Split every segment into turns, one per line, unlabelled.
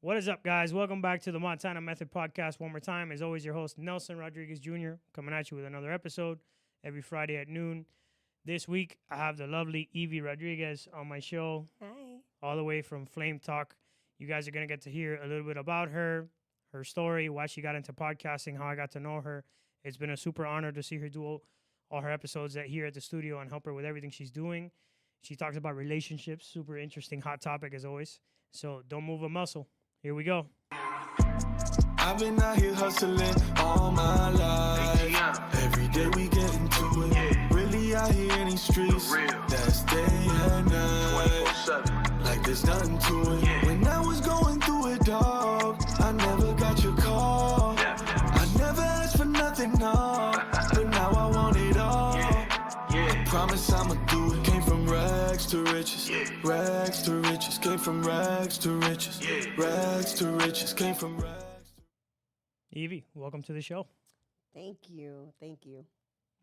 What is up, guys? Welcome back to the Montana Method Podcast one more time. As always, your host, Nelson Rodriguez Jr., coming at you with another episode every Friday at noon. This week, I have the lovely Evie Rodriguez on my show,
Hi.
all the way from Flametalkk. You guys are going to get to hear a little bit about her story, why she got into podcasting, how I got to know her. It's been a super honor to see her do all her episodes here at the studio and help her with everything she's doing. She talks about relationships, super interesting, hot topic as always. So don't move a muscle. Here we go.
I've been out here hustling all my life. Every day we get into it. Really out here in these streets. That's day and night. Like there's nothing to it. When I was going through it, dog, I never got your call. I never asked for nothing, no. But now I want it all. Promise I'ma do it. Came from rags to riches. Rags to riches. Came from rags to riches. Rags to riches. Came from rags.
Evie, welcome to the show.
Thank you. Thank you.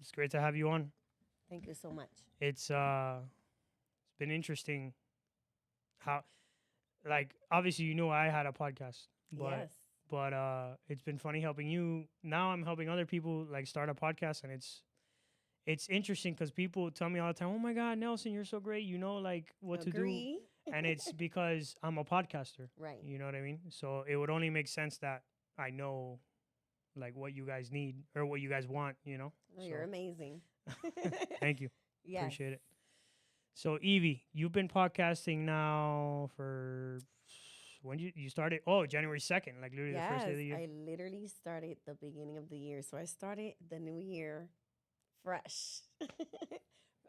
It's great to have you on.
Thank you so much.
It's been interesting how, like, obviously you know I had a podcast,
Yes.
but it's been funny helping you. Now I'm helping other people like start a podcast, and it's interesting because people tell me all the time, "Oh my God, Nelson, you're so great. You know, like what to do."
Agree.
And it's because I'm a podcaster.
Right.
You know what I mean? So it would only make sense that I know like what you guys need or what you guys want, you know?
Oh, you're amazing.
Thank you.
Yes.
Appreciate it. So Evie, you've been podcasting now for when you started? Oh, January 2nd, like literally the
Yes,
first day of the year.
I literally started the beginning of the year. So I started the new year fresh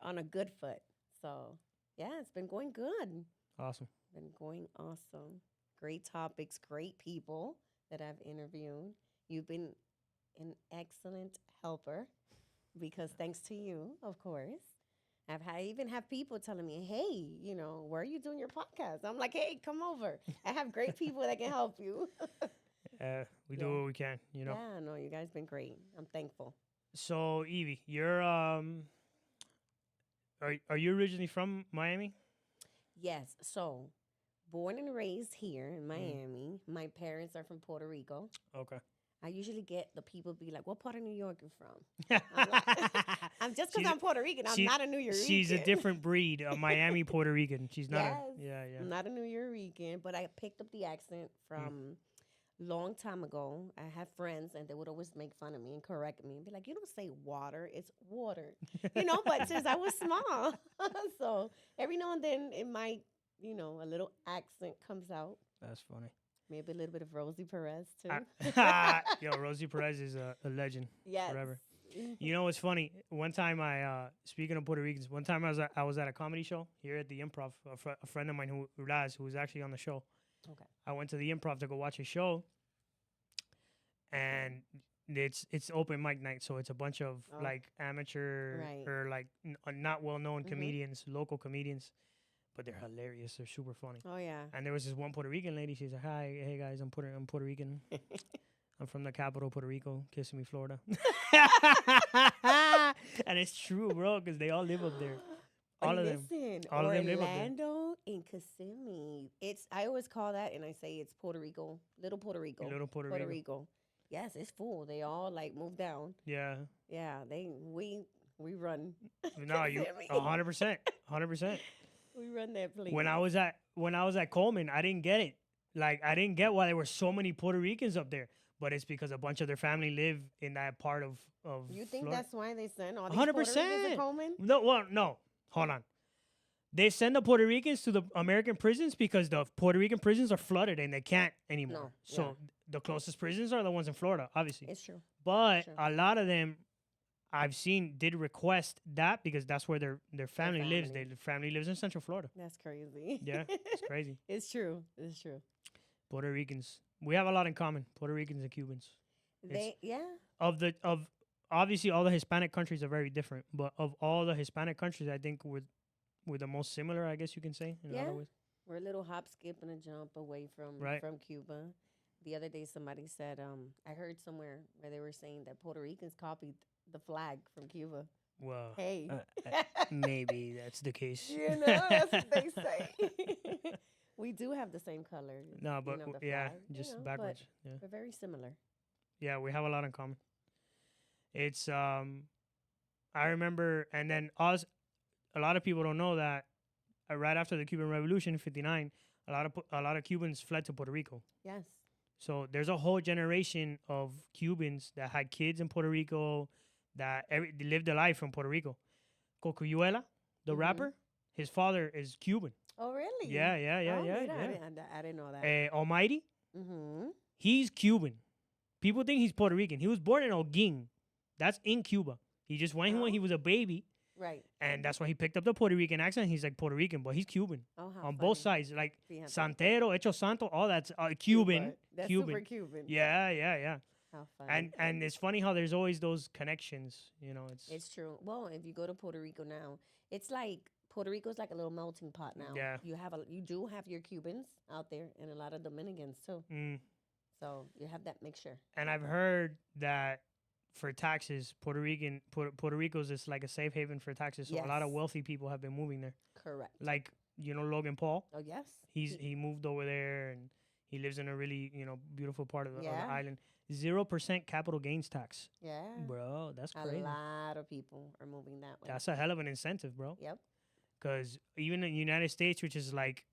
on a good foot. So yeah, it's been going good.
Awesome.
Been going awesome. Great topics, great people that I've interviewed. You've been an excellent helper because thanks to you, of course. I even have people telling me, hey, you know, where are you doing your podcast? I'm like, hey, come over. I have great people that can help you.
We do what we can, you know.
Yeah, no, you guys been great. I'm thankful.
So Evie, you're are you originally from Miami?
Yes, so born and raised here in Miami. My parents are from Puerto Rico.
Okay.
I usually get the people be like, what part of New York you from? I'm, like, I'm just because I'm Puerto Rican. I'm not a New Yorker.
She's a different breed, a Miami Puerto Rican. She's not.
Yes.
Yeah.
I'm not a New Yorker, but I picked up the accent from long time ago. I have friends, and they would always make fun of me and correct me and be like, you don't say water, it's water. You know, but since I was small. So every now and then it might, you know, a little accent comes out.
That's funny.
Maybe a little bit of Rosie Perez, too.
Yo, Rosie Perez is a legend.
Yes.
Forever. You know what's funny? One time speaking of Puerto Ricans, one time I was at a comedy show here at the Improv. A friend of mine who was actually on the show.
Okay.
I went to the Improv to go watch a show, and it's open mic night, so it's a bunch of like amateur
Right.
or like not well known comedians, local comedians, but they're hilarious. They're super funny.
Oh, yeah.
And there was this one Puerto Rican lady. She's like, "Hi, hey guys, I'm Puerto Rican. I'm from the capital, Puerto Rico, Kissimmee, Florida." And it's true, bro, because they all live up there. All of them. All of them live up there.
Orlando and Kissimmee. I always call that, and I say it's Puerto Rico, little Puerto Rico.
Little Puerto Rico.
Yes, it's full. They all like moved down.
Yeah.
Yeah, we run.
No, you
Kissimmee.
100%. 100%.
We run that place.
When I was at Coleman, I didn't get it. Like I didn't get why there were so many Puerto Ricans up there. But it's because a bunch of their family live in that part of
You think
Florida.
that's why they send all these Puerto Ricans to Coleman?
No. Hold on. They send the Puerto Ricans to the American prisons because the Puerto Rican prisons are flooded and they can't anymore.
No,
So the closest prisons are the ones in Florida, obviously.
It's true.
But
Sure.
a lot of them I've seen did request that because that's where their family lives.
family.
Their family lives in Central Florida.
That's crazy.
Yeah, it's crazy.
It's true. It's true.
Puerto Ricans. We have a lot in common. Puerto Ricans and Cubans. Of obviously all the Hispanic countries are very different, but of all the Hispanic countries, I think we're the most similar, I guess you can say, in a lot of ways.
We're a little hop, skip, and a jump away from Cuba. The other day, somebody said, I heard somewhere where they were saying that Puerto Ricans copied the flag from Cuba.
Well,
Hey.
maybe that's the case.
You know, that's what they say. We do have the same color.
No, but
the
yeah,
flag,
just
but
backwards. Yeah,
we're very similar.
yeah, we have a lot in common. It's I remember, and then us. A lot of people don't know that right after the Cuban Revolution in '59, a lot of Cubans fled to Puerto Rico.
Yes.
So there's a whole generation of Cubans that had kids in Puerto Rico, that they lived a life from Puerto Rico. Cocuyuela, the
Mhm.
rapper, his father is Cuban.
Oh, really?
Yeah, yeah, yeah,
Oh,
yeah,
mira,
yeah.
I didn't know that.
Almighty,
Mm-hmm.
he's Cuban. People think he's Puerto Rican. He was born in Holguin. That's in Cuba. He just went when he was a baby,
Right.
and that's why he picked up the Puerto Rican accent. He's like Puerto Rican, but he's Cuban
Oh, how
on both
funny.
sides. Like
Fíjate.
Santero, Hecho Santo, all that's Cuban.
That's
Cuban.
super Cuban.
Yeah, yeah, yeah.
How funny.
And it's funny how there's always those connections. You know,
It's true. Well, if you go to Puerto Rico now, it's like Puerto Rico's like a little melting pot now.
Yeah.
You do have your Cubans out there and a lot of Dominicans too. So you have that mixture.
And I've heard that for taxes, Puerto Rico's is like a safe haven for taxes. So a lot of
Yes.
wealthy people have been moving there.
Correct.
Like, Logan Paul.
Oh yes.
He moved over there, and he lives in a really, beautiful part of the
Yeah.
island. 0% capital gains tax.
Yeah.
Bro, that's
A
crazy.
lot of people are moving that way.
That's a hell of an incentive, bro.
Yep.
Because even in the United States, which is like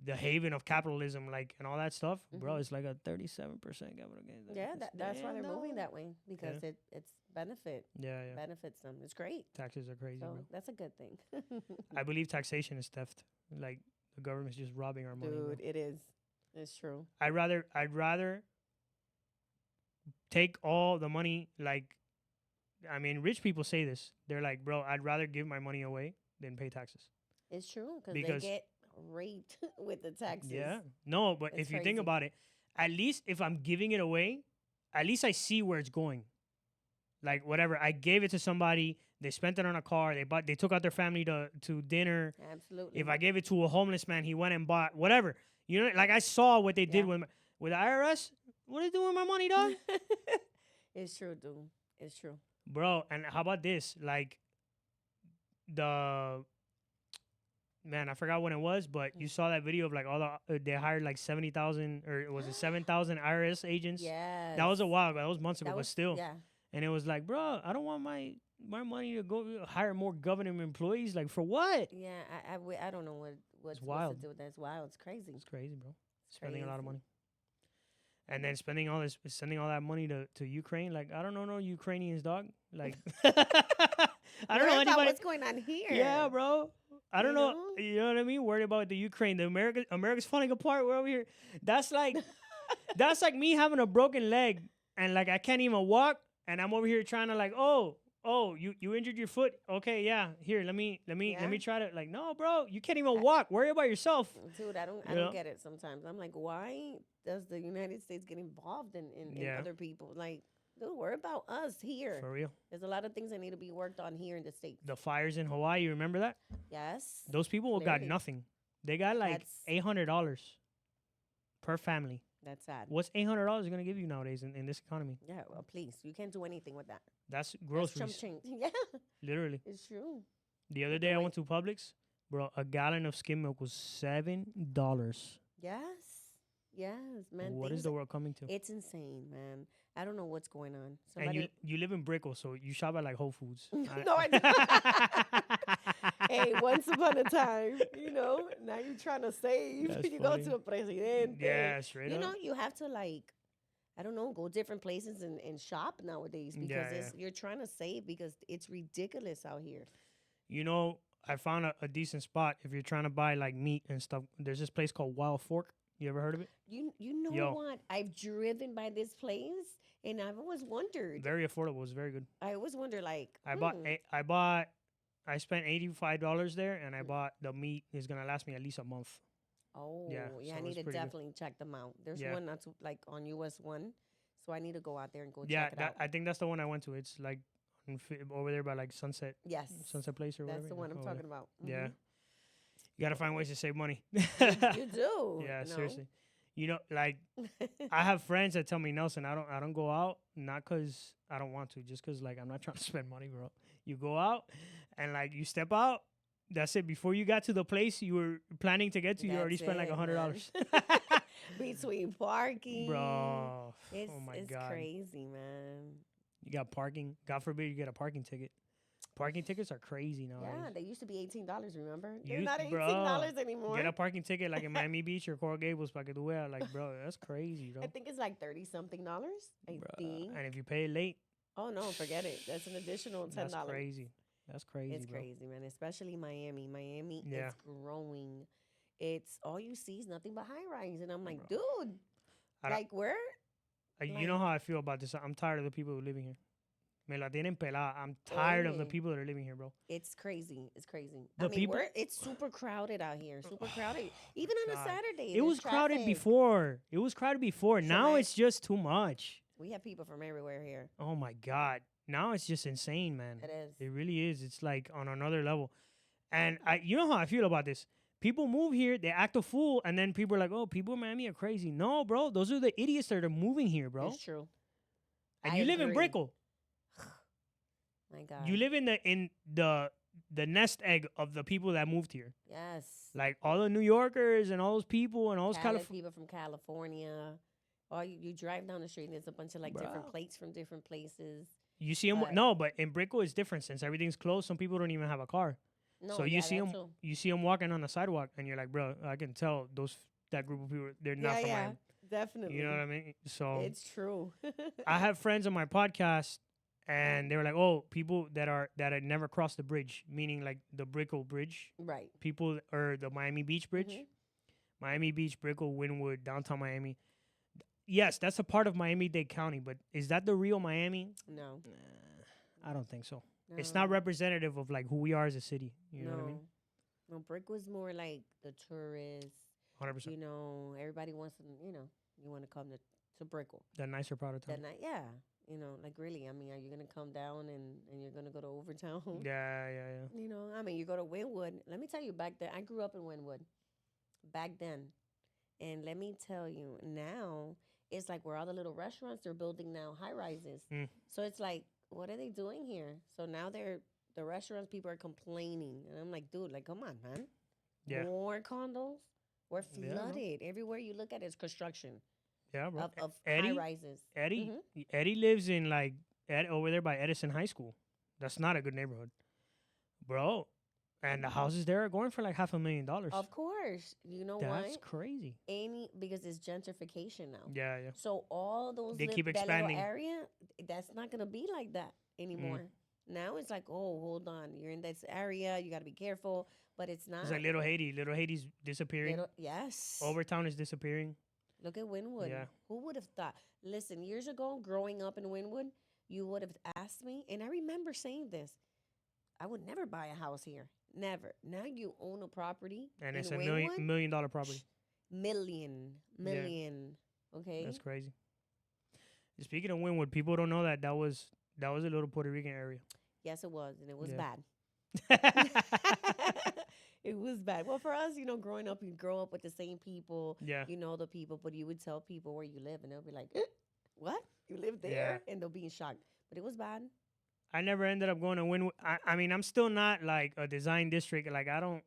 the haven of capitalism, like, and all that stuff, bro, it's like a 37% capital gains.
Yeah, that's why they're moving
that.
that way because it's
Yeah.
benefits them. It's great.
Taxes are crazy,
So
bro.
that's a good thing.
I believe taxation is theft. Like, the government's just robbing our money. bro.
Dude, it is. It's true.
I'd rather take all the money. Like, I mean, rich people say this. They're like, bro, I'd rather give my money away than pay taxes.
It's true because
Because-
they get raped with the taxes.
Yeah. No, but
It's
if you think
crazy.
about it, at least if I'm giving it away, at least I see where it's going. Like, whatever, I gave it to somebody, they spent it on a car, they took out their family to dinner.
Absolutely.
If I gave it to a homeless man, he went and bought whatever. You know, like, I saw what they did
Yeah.
with the IRS. What are they doing with my money, dog?
It's true, dude. It's true.
Bro, and how about this? Like, man, I forgot when it was, but you saw that video of like all the they hired like 70,000 or was it 7,000 IRS agents?
Yeah.
That was a while ago. That was months ago, but still.
Yeah.
And it was like, bro, I don't want my money to go hire more government employees. Like, for what?
Yeah. I don't know what's
wild.
to do with that. It's wild. It's crazy.
It's crazy, bro. Spending a lot of
crazy.
money. And then sending all that money to Ukraine. Like, I don't know no Ukrainians, dog. Like, I don't know
Worry about
anybody.
what's going on here.
Yeah, bro. I don't
You
know.
know?
You know what I mean? Worried about the Ukraine. America's falling apart. We're over here. That's like that's like me having a broken leg and like I can't even walk and I'm over here trying to like, oh, you injured your foot. Okay, yeah. Here, let me try to like, no, bro, you can't even walk. Worry about yourself.
Dude, I don't get it sometimes. I'm like, why does the United States get involved in other people? Like, dude, worry about us here.
For real.
There's a lot of things that need to be worked on here in the States.
The fires in Hawaii, you remember that?
Yes.
Those people got
Clearly.
nothing. They got like $800 per family.
That's sad.
What's $800 gonna give you nowadays in this economy?
Yeah, well, please. You can't do anything with that.
That's
That's
groceries.
chump change. Yeah,
Literally.
it's true.
The other day I went to Publix, bro. A gallon of skim milk was $7.
Yes. Yes, man.
What is the world coming to?
It's insane, man. I don't know what's going on.
And you live in Brickell, so you shop at like Whole Foods.
No, I don't. Hey, once upon a time, now you're trying to save.
That's
you
funny.
go to a presidente.
Yeah, straight up.
You have to like, I don't know, go different places and shop nowadays because
Yeah,
you're trying to save because it's ridiculous out here.
I found a decent spot if you're trying to buy like meat and stuff. There's this place called Wild Fork. You ever heard of it?
You know
Yo.
what? I've driven by this place and I've always wondered.
Very affordable. It's very good.
I always wonder, like,
I spent $85 there, and I bought the meat. Is gonna last me at least a month.
Oh,
Yeah,
yeah,
so
I need
it's
to
pretty good.
definitely check them out. There's
Yeah.
one that's like on US 1, so I need to go out there and go
Yeah,
check it out.
I think that's the one I went to. It's like over there by like Sunset
Yes,
Place or whatever.
that's the one I'm
over
talking
there.
about.
Yeah,
Mhm.
you gotta find ways to save money.
You do.
Yeah,
you know?
seriously. Like I have friends that tell me, Nelson, I don't go out, not because I don't want to, just because like I'm not trying to spend money, bro. You go out and like you step out, That's it. Before you got to the place you were planning to get to, you already
That's
spent like
it,
$100.
man. Between parking.
Bro.
It's,
Oh my
it's
God.
crazy, man.
You got parking. God forbid you get a parking ticket. Parking tickets are crazy nowadays.
Yeah, they used to be $18, remember? They're
You-
not $18
bro,
anymore.
Get a parking ticket like in Miami Beach or Coral Gables para que tú veas. Like, bro, that's crazy, bro.
I think it's like $30-something. I think.
And if you pay it late,
Oh no, forget it. That's an additional $10.
that's crazy. That's crazy,
It's
bro.
crazy, man. Especially Miami. Miami
Yeah.
is growing. It's all you see is nothing but high rise, and I'm like,
Bro.
dude,
I don't-
like where?
You know how I feel about this. I'm tired of the people who are living here. Me la tienen pelada. I'm tired of the
Oye.
people that are living here, bro.
It's crazy. It's crazy.
The
I mean,
people-
it's super crowded out here. Super crowded. Even on
God.
a Saturday.
It was
there's
crowded
traffic.
before. It was crowded before.
So
Now
now-
it's just too much.
We have people from everywhere here.
Oh my God. Now it's just insane, man.
It is.
It really is. It's like on another level. And you know how I feel about this. People move here, they act a fool, and then people are like, "Oh, people in Miami are crazy." No, bro, those are the idiots that are moving here, bro.
It's true.
And
I
you live in
agree.
Brickell.
My God.
You live in the nest egg of the people that moved here.
Yes.
Like all the New Yorkers and all those people and all those
People from California. Or you drive down the street and there's a bunch of like different
Bro.
plates from different places.
You see them.
But-
No, but in Brickell it's different since everything's closed. Some people don't even have a car.
No,
So you
yeah,
see
that
them.
too.
You see them walking on the sidewalk, and you're like, bro, I can tell that group of people. They're not
Yeah,
from
yeah,
Miami.
definitely.
You know what I mean? So
It's true.
I have friends on my podcast, and they were like, "Oh, people that had never crossed the bridge, meaning like the Brickell Bridge,
right.
people or the Miami Beach Bridge,
Mhm.
Miami Beach, Brickell, Wynwood, downtown Miami. Yes, that's a part of Miami-Dade County, but is that the real Miami?
No.
I don't think so.
no.
It's not representative of like who we are as a city. You know what I mean?
No, Brick was more like the tourists.
100%.
You know, everybody wants to, you want to come to Brickell.
The nicer part of town.
That night, yeah. Like really, I mean, are you going to come down and you're going to go to Overtown?
Yeah.
I mean, you go to Wynwood. Let me tell you, back then, I grew up in Wynwood back then. And let me tell you, now it's like where all the little restaurants they're building now, high rises.
Mm.
So it's like, what are they doing here? So now the restaurants, people are complaining. And I'm like, dude, like, come on, man.
Yeah.
More condos. We're
Yeah, no.
flooded. Everywhere you look at is construction
Yeah, bro.
of
Eddie?
high rises.
Eddie,
Mhm.
Eddie lives in like over there by Edison High School. That's not a good neighborhood, bro. And the houses there are going for like $500,000.
Of course. You know
That's
why?
crazy.
Because it's gentrification now.
Yeah.
So all those
They keep
that
expanding.
little area, that's not gonna be like that anymore. Now it's like, oh, hold on, you're in this area, you got to be careful. But it's not.
It's like Little Haiti. Little Haiti's disappearing.
Yes.
Overtown is disappearing.
Look at Wynwood.
Yeah.
Who would have thought? Listen, years ago, growing up in Wynwood, you would have asked me, and I remember saying this: I would never buy a house here. Never. Now you own a property,
And
in
it's a
Wynwood,
million dollar property.
million. Okay.
That's crazy. Speaking of Wynwood, people don't know that was a little Puerto Rican area.
Yes, it was, and it was
Yeah.
bad. It was bad. Well, for us, growing up, you grow up with the same people.
Yeah.
You know the people, but you would tell people where you live, and they'll be like, "What? You live there?" And they'll be in shock. But it was bad.
I never ended up going to Wynwood. I mean, I'm still not like a design district. Like I don't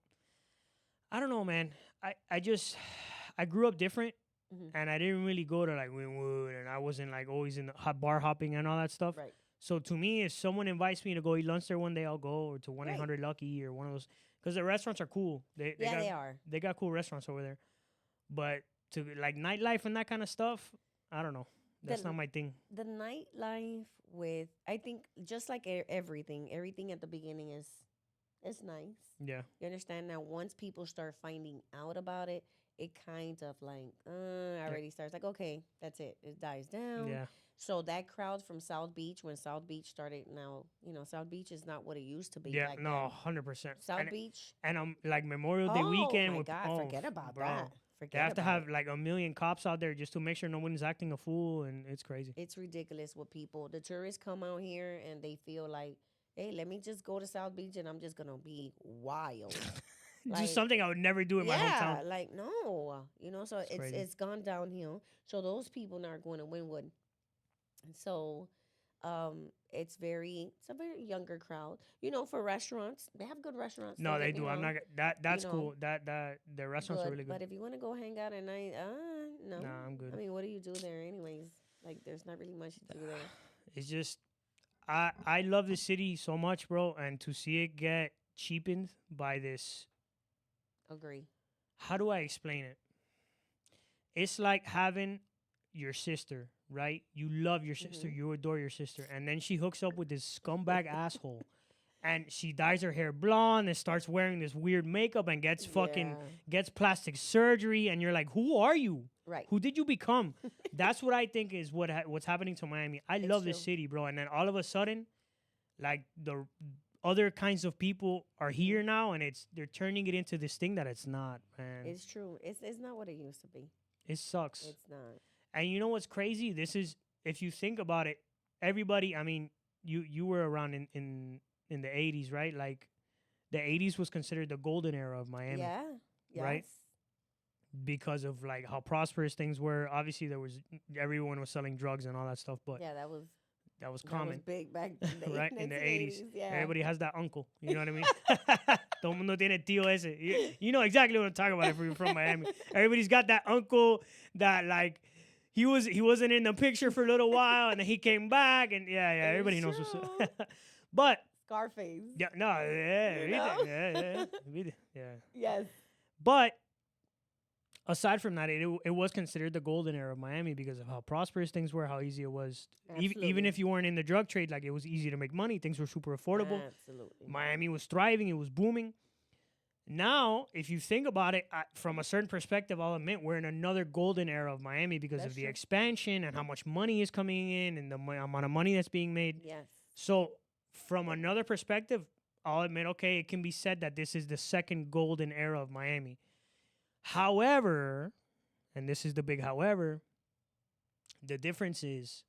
know, man. I grew up different,
Mhm.
and I didn't really go to like Wynwood, and I wasn't like always in the bar hopping and all that stuff.
Right.
So to me, if someone invites me to go eat lunch there one day, I'll go, or to 1-800 Lucky or one of those, because the restaurants are cool. They
are.
They got cool restaurants over there, but to like nightlife and that kind of stuff, I don't know. That's
The-
not my thing.
The nightlife I think, just like everything at the beginning is nice.
Yeah.
You understand? Now, once people start finding out about it, it kind of like already starts like, okay, that's it. It dies down.
Yeah.
So that crowd from South Beach, when South Beach started, now South Beach is not what it used to be.
Yeah.
back
No,
then.
100%.
South Beach.
And like Memorial Day weekend
my
with
God, forget about
bro,
that.
They
Forget
have to
about
have
it.
like 1 million cops out there just to make sure no one's acting a fool, and it's crazy.
It's ridiculous what people. The tourists come out here and they feel like, hey, let me just go to South Beach and I'm just gonna be wild. Like,
just something I would never do in my hometown.
like no, so
It's crazy.
it's gone downhill. So those people now are going to Wynwood. And so It's a very younger crowd. You know, for restaurants, they have good restaurants.
No,
don't
they
get me
do. I'm
wrong,
not. That's
you know,
cool. That their restaurants are really good.
but if you want to go hang out at night, no.
Nah, I'm good.
I mean, what do you do there, anyways? Like, there's not really much to do there.
It's just I love the city so much, bro, and to see it get cheapened by this.
Agree.
How do I explain it? It's like having your sister, right? You love your sister,
Mhm.
you adore your sister, and then she hooks up with this scumbag asshole, and she dyes her hair blonde and starts wearing this weird makeup and
Yeah.
gets plastic surgery, and you're like, who are you?
Right.
Who did you become? That's what I think is what's happening to Miami. I
It's
love this
true.
city, bro, and then all of a sudden, like the other kinds of people are here now, and they're turning it into this thing that it's not, man.
It's true. It's not what it used to be.
It sucks.
It's not.
And you know what's crazy? This is, if you think about it, everybody. I mean, you were around in the 80s, right? Like, the 80s was considered the golden era of Miami,
Yeah. Yes.
right? Because of like how prosperous things were. Obviously, everyone was selling drugs and all that stuff, but
Yeah, that was
common,
big back in the
right? In the 80s,
Yeah.
everybody has that uncle. You know what I mean? Todo mundo tiene tío ese. You know exactly what I'm talking about if you're from Miami. Everybody's got that uncle that like he wasn't in the picture for a little while and then he came back and yeah,
It's
everybody knows what's
true.
up. But
Scarface.
yeah, no, yeah,
You
we
know?
did, yeah, we did, yeah.
Yes.
But aside from that, it was considered the golden era of Miami because of how prosperous things were, how easy it was. Even
Absolutely.
if you weren't in the drug trade, like it was easy to make money. Things were super affordable.
Absolutely.
Miami was thriving. It was booming. Now, if you think about it, from a certain perspective, I'll admit we're in another golden era of Miami because
That's
of the
true.
expansion and how much money is coming in and the amount of money that's being made.
Yes.
So, from another perspective, I'll admit, okay, it can be said that this is the second golden era of Miami. However, and this is the big however, the difference is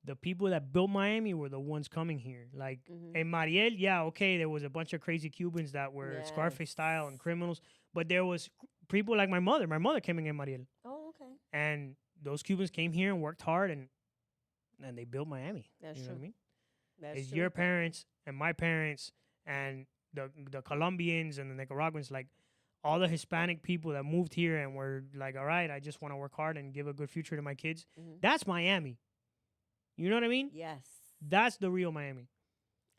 the people that built Miami were the ones coming here. Like
Mhm.
in Mariel, yeah, okay, there was a bunch of crazy Cubans that were Scarface style and
Yes.
criminals, but there was people like my mother. My mother came in Mariel,
Oh, okay.
and those Cubans came here and worked hard, and they built Miami.
That's
you know
true.
what I mean?
That's
It's
true.
your parents and my parents and the Colombians and the Nicaraguans, like all the Hispanic people that moved here and were like, all right, I just want to work hard and give a good future to my kids.
Mhm.
That's Miami. You know what I mean?
Yes.
That's the real Miami.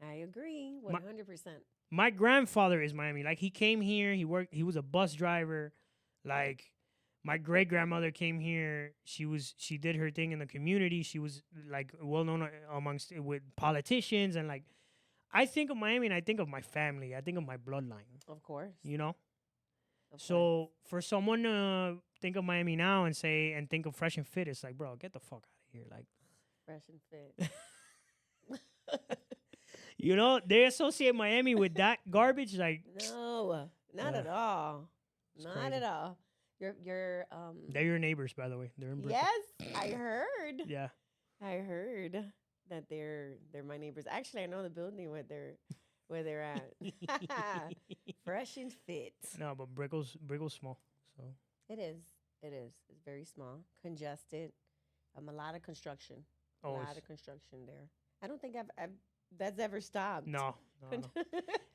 I agree. 100%.
My grandfather is Miami. Like he came here, he was a bus driver. Like my great grandmother came here. She did her thing in the community. She was like well known amongst with politicians and like I think of Miami and I think of my family. I think of my bloodline.
Of course.
You know?
Of course.
So for someone to think of Miami now and think of Fresh and Fit, it's like, bro, get the fuck out of here. Like
Fresh and fit.
you know, they associate Miami with that garbage. Like
No, not
Yeah.
at all.
It's
Not
crazy.
at all. You're
they're your neighbors, by the way. They're in Brooklyn.
Yes, I heard.
Yeah.
I heard that they're my neighbors. Actually, I know the building where they're at. Fresh and fit.
No, but Brickell's small. So
It is. It is. It's very small, congested. A lot of construction. A
always.
lot of construction there. I don't think I've that's ever stopped.
No.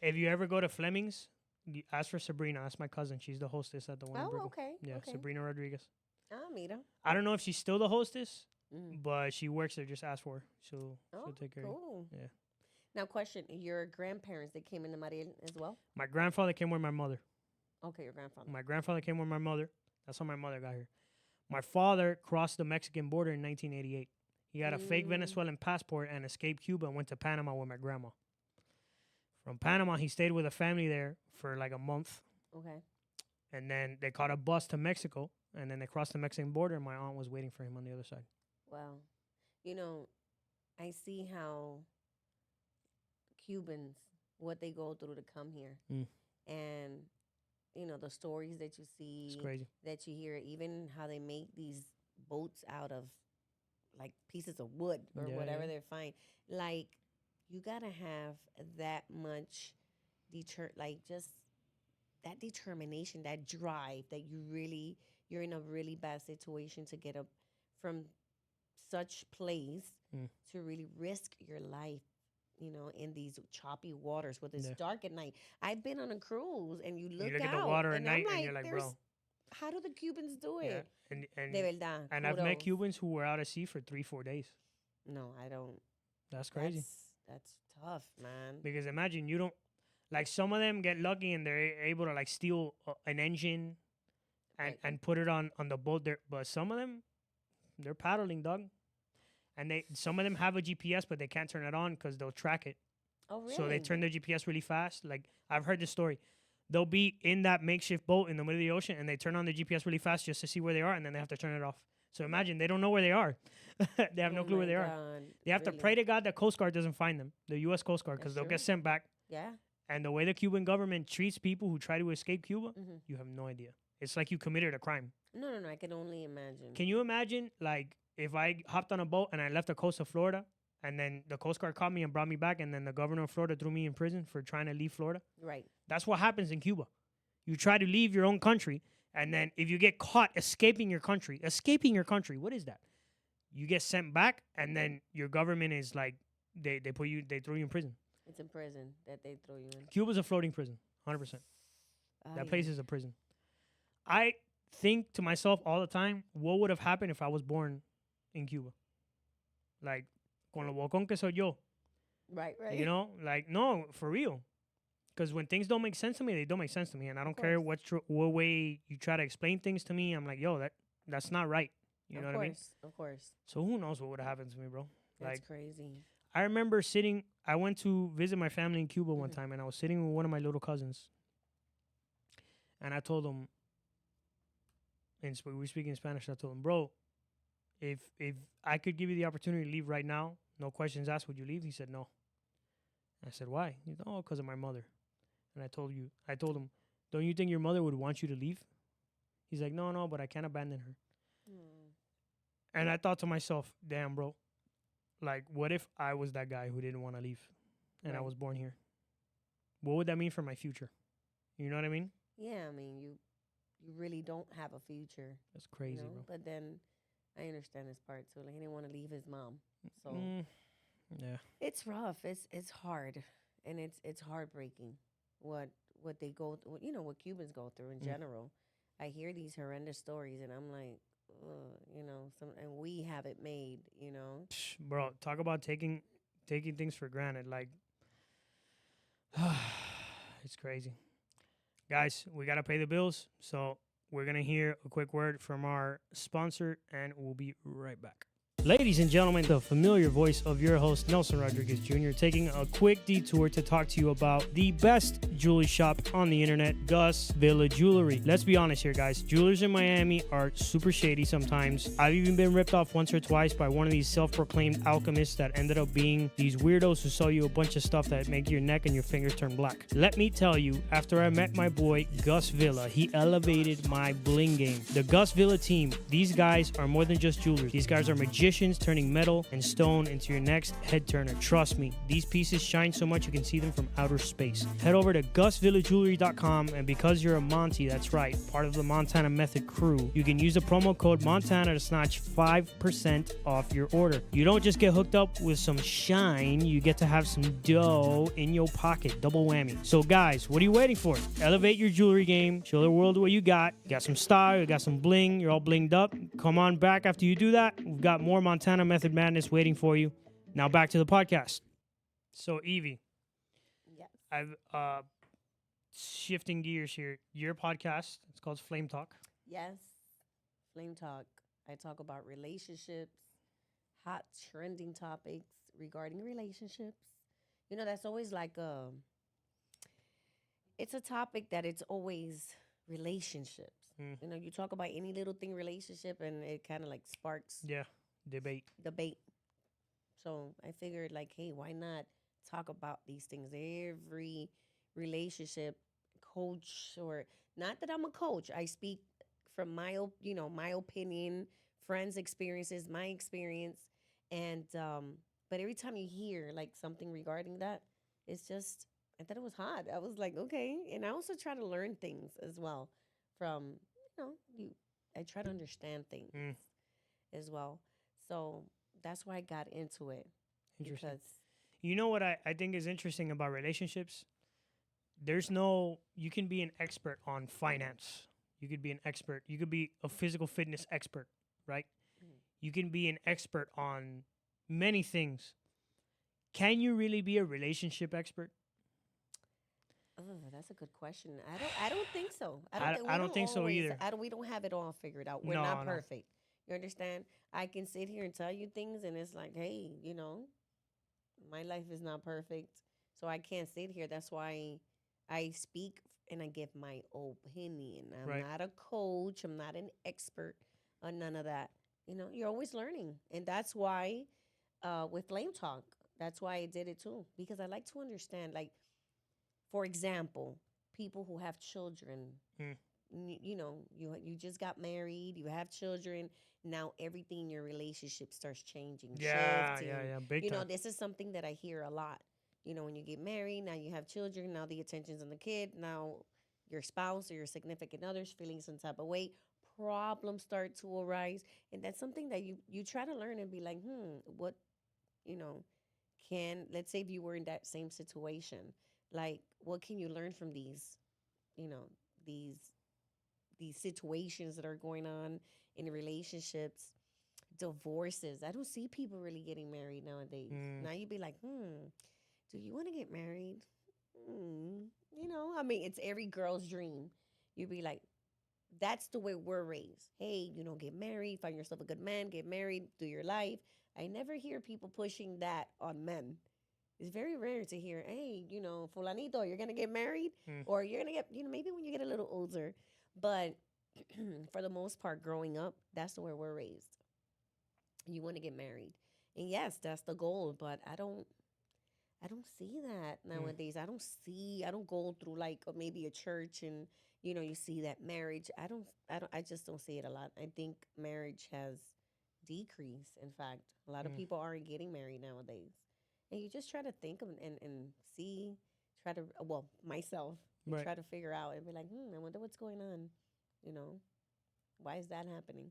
If you ever go to Fleming's, you ask for Sabrina. That's my cousin. She's the hostess at the one in
Oh,
Brickell.
okay.
Yeah,
Okay.
Sabrina Rodriguez.
I'll meet her.
I don't know if she's still the hostess,
Mm.
but she works there. Just ask for her. She'll
Oh,
take care of you.
cool.
Yeah.
Now, question: your grandparents, they came into Mariel as well?
My grandfather came with my mother.
Okay, your grandfather.
My grandfather came with my mother. That's how my mother got here. My father crossed the Mexican border in 1988. He had a fake
Mm.
Venezuelan passport and escaped Cuba and went to Panama with my grandma. From Panama, he stayed with a family there for like a month.
Okay.
And then they caught a bus to Mexico. And then they crossed the Mexican border. And my aunt was waiting for him on the other side.
Well, you know, I see how Cubans, what they go through to come here.
Mm.
And, you know, the stories that you
It's
see,
crazy.
that you hear, even how they make these boats out of like pieces of wood or
Yeah,
whatever
yeah.
they're finding. Like, you gotta have that much just that determination, that drive that you're in a really bad situation to get up from such place
Mm.
to really risk your life, in these choppy waters with it's
Yeah.
dark at night. I've been on a cruise and you
You
look
look at
out
the water at
and I'm
night and
like,
you're like,
there's
bro.
how do the Cubans do
Yeah.
it?
And
De verdad,
and I've met
kudos.
Cubans who were out at sea for 3-4 days.
No, I don't.
That's crazy.
That's tough, man.
Because imagine you don't like some of them get lucky and they're able to like steal an engine and
Right.
and put it on the boat there, but some of them they're paddling, dog. And some of them have a GPS but they can't turn it on because they'll track it.
Oh, really?
So they turn their GPS really fast. Like I've heard this story. They'll be in that makeshift boat in the middle of the ocean and they turn on the GPS really fast just to see where they are and then they have to turn it off. So imagine they don't know where they are. They have no
Oh
clue where
my
they are.
God,
They have to
really?
pray to God that Coast Guard doesn't find them, the U.S. Coast Guard, because
That's
they'll get
true.
sent back.
Yeah.
And the way the Cuban government treats people who try to escape Cuba,
Hmm.
you have no idea. It's like you committed a crime.
No. I can only imagine.
Can you imagine, like, if I hopped on a boat and I left the coast of Florida, and then the Coast Guard caught me and brought me back, and then the governor of Florida threw me in prison for trying to leave Florida?
Right.
That's what happens in Cuba. You try to leave your own country, and then if you get caught escaping your country, what is that? You get sent back, and then your government is like, they throw you in prison.
It's in prison that they throw you in.
Cuba's a floating prison, 100%. That
Ay.
place is a prison. I think to myself all the time, what would have happened if I was born in Cuba? Like, con lo bocón que soy yo.
Right.
You know? Like, no, for real. Because when things don't make sense to me, they don't make sense to me. And I don't care what way you try to explain things to me. I'm like, yo, that's not right. You know what I mean?
Of course.
So who knows what would have happened to me, bro?
That's
Like,
crazy.
I remember I went to visit my family in Cuba one
Mhm.
time, and I was sitting with one of my little cousins. And I told him, we were speaking Spanish, I told him, bro, if I could give you the opportunity to leave right now, no questions asked, would you leave? He said, no. I said, why? He said, oh, because of my mother. And I told him, don't you think your mother would want you to leave? He's like, no, but I can't abandon her. And I thought to myself, damn, bro, like, what if I was that guy who didn't want to leave and I
Right.
was born here? What would that mean for my future? You know what I mean?
Yeah, I mean, you really don't have a future.
That's crazy,
bro.
bro.
But then I understand this part too. Like, he didn't want to leave his mom, so
Yeah.
it's rough. It's hard, and it's heartbreaking what they go through. What Cubans go through in general. I hear these horrendous stories, and I'm like, and we have it made.
Psh, bro, talk about taking things for granted. Like, it's crazy. Guys, we got to pay the bills. So we're going to hear a quick word from our sponsor, and we'll be right back. Ladies and gentlemen, the familiar voice of your host, Nelson Rodriguez Jr., taking a quick detour to talk to you about the best jewelry shop on the internet, Gus Villa Jewelry. Let's be honest here, guys. Jewelers in Miami are super shady sometimes. I've even been ripped off once or twice by one of these self-proclaimed alchemists that ended up being these weirdos who sell you a bunch of stuff that make your neck and your fingers turn black. Let me tell you, after I met my boy, Gus Villa, he elevated my bling game. The Gus Villa team, these guys are more than just jewelers. These guys are magicians, turning metal and stone into your next head turner. Trust me, these pieces shine so much you can see them from outer space. Head over to GusVillaJewelry.com, and because you're a Monty, that's right, part of the Montana Method crew, you can use the promo code Montana to snatch 5% off your order. You don't just get hooked up with some shine, you get to have some dough in your pocket. Double whammy. So guys, what are you waiting for? Elevate your jewelry game. Show the world what you got. You got some style, you got some bling, you're all blinged up. Come on back after you do that. We've got more Montana Method Madness waiting for you. Now back to the podcast. So Evie,
Yes.
I've shifting gears here. Your podcast, it's called Flametalkk.
Yes. Flametalkk. I talk about relationships, hot trending topics regarding relationships. That's always like it's a topic that it's always relationships. You talk about any little thing relationship and it kind of like sparks
Yeah, debate.
debate. So I figured like, hey, why not talk about these things? Every relationship coach, or not that I'm a coach, I speak from my opinion, friends' experiences, my experience, and but every time you hear like something regarding that, it's just, I thought it was hot. I was like, okay, and I also try to learn things as well from I try to understand things as well. So that's why I got into it.
Interesting.
Because
You know what I think is interesting about relationships? You can be an expert on finance. You could be an expert. You could be a physical fitness expert, right?
Mm.
You can be an expert on many things. Can you really be a relationship expert?
oh, that's a good question. I don't think so. I don't think we
I don't think so
always,
either.
we don't have it all figured out. We're
No,
not
no.
perfect. You understand? I can sit here and tell you things and it's like, hey, my life is not perfect. So I can't sit here. That's why I speak and I give my opinion. I'm
Right.
not a coach. I'm not an expert on none of that. You're always learning. And that's why with Flame Talk, that's why I did it too. Because I like to understand, like, for example, people who have children.
Mm.
You just got married, you have children. Now everything in your relationship starts changing,
Yeah,
shifting.
yeah, yeah. Big time.
This is something that I hear a lot. When you get married, now you have children, now the attention's on the kid, now your spouse or your significant other's feeling some type of way. Problems start to arise. And that's something that you try to learn and be like, what, you know, let's say if you were in that same situation, like what can you learn from you know, these these situations that are going on in relationships, divorces. I don't see people really getting married nowadays.
Mm.
Now you'd be like, do you want to get married? I mean, it's every girl's dream. You'd be like, that's the way we're raised. Hey, get married, find yourself a good man, get married, do your life. I never hear people pushing that on men. It's very rare to hear, hey, fulanito, you're going to get married
Mm.
or you're going to get, maybe when you get a little older. But for the most part, growing up, that's the way we're raised. You want to get married. And yes, that's the goal, but I don't see that nowadays. I don't go through like maybe a church and you see that marriage. I just don't see it a lot. I think marriage has decreased. In fact, a lot of
Mm.
people aren't getting married nowadays. And you just try to think of and see, try to, well, myself,
Right.
try to figure out and be like, I wonder what's going on. Why is that happening?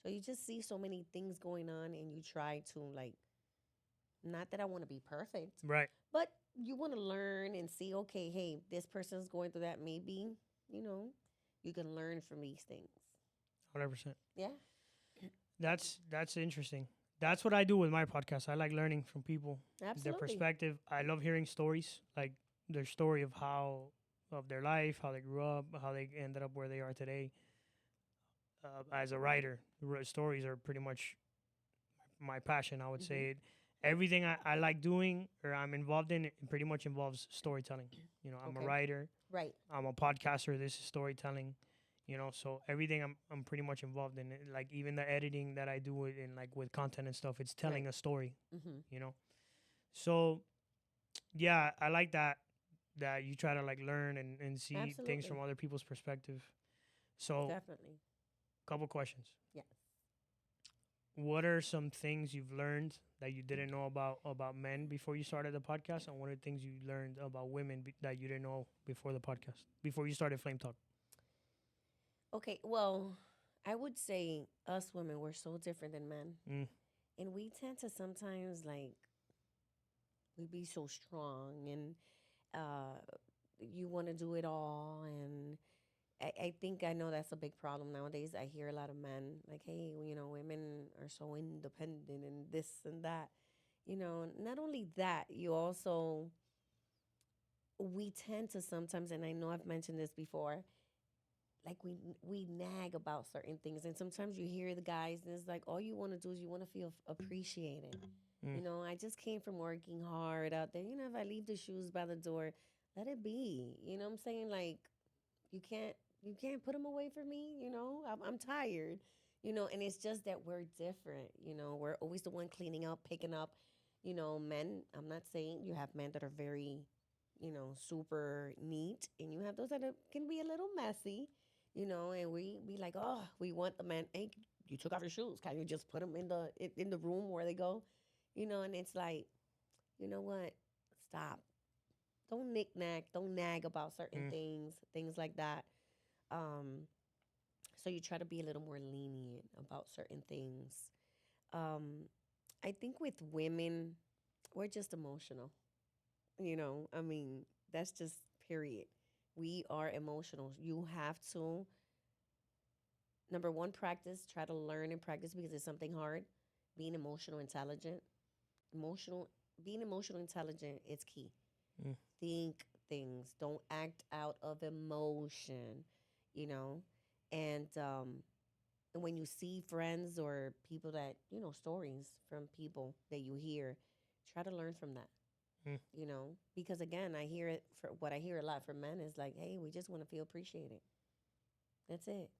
So you just see so many things going on and you try to like, not that I want to be perfect,
Right.
but you want to learn and see, okay, hey, this person's going through that. Maybe, you can learn from these things.
100%.
Yeah.
That's interesting. That's what I do with my podcast. I like learning from people, their
Absolutely.
perspective. I love hearing stories, like their story of their life, how they grew up, how they ended up where they are today. As a writer, stories are pretty much my passion. I would
Mhm.
say everything I like doing or I'm involved in, it pretty much involves storytelling. I'm a
Okay.
writer.
Right.
I'm a podcaster. This is storytelling. So everything I'm pretty much involved in it. Like even the editing that I do in like with content and stuff, it's telling
Right.
a story.
Mm-hmm.
So yeah, I like that you try to like learn and see things
Absolutely.
from other people's perspective. So
Definitely.
couple questions.
Yes.
What are some things you've learned that you didn't know about men before you started the podcast, and what are things you learned about women that you didn't know before the podcast, before you started Flame Talk?
Okay. Well, I would say us women, we're so different than men.
Mm.
And we tend to sometimes like, we be so strong and you want to do it all. And I think I know that's a big problem nowadays. I hear a lot of men like, hey, women are so independent and this and that. Not only that, we tend to sometimes, and I know I've mentioned this before, like we nag about certain things. And sometimes you hear the guys and it's like, all you want to do is you want to feel appreciated.
Mm.
I just came from working hard out there. If I leave the shoes by the door, let it be. You know what I'm saying? Like, you can't put them away for me. I'm tired. And it's just that we're different. We're always the one cleaning up, picking up. Men. I'm not saying you have men that are very, super neat, and you have those that can be a little messy. And we be like, oh, we want the man. Hey, you took off your shoes. Can you just put them in the room where they go? And it's like, you know what? Stop. Don't knick-knack. Don't nag about certain things like that. So you try to be a little more lenient about certain things. I think with women, we're just emotional. I mean, that's just period. We are emotional. You have to, number one, practice, try to learn and practice because it's something hard. Being emotional intelligent. Emotional being emotional intelligent is key.
Mm.
Think things. Don't act out of emotion, you know? And when you see friends or people that, stories from people that you hear, try to learn from that.
Mm.
Because again, I hear it for what I hear a lot from men is like, hey, we just want to feel appreciated. That's it.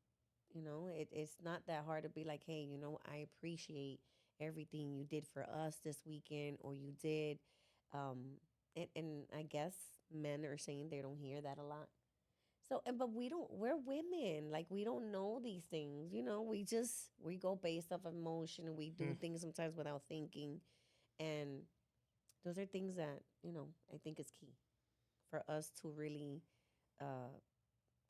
It's not that hard to be like, hey, I appreciate everything you did for us this weekend or you did. Um, and I guess men are saying they don't hear that a lot. So, but we're women. Like, we don't know these things. We go based off of emotion and we do
Mm.
things sometimes without thinking. And those are things that, I think is key for us to really uh,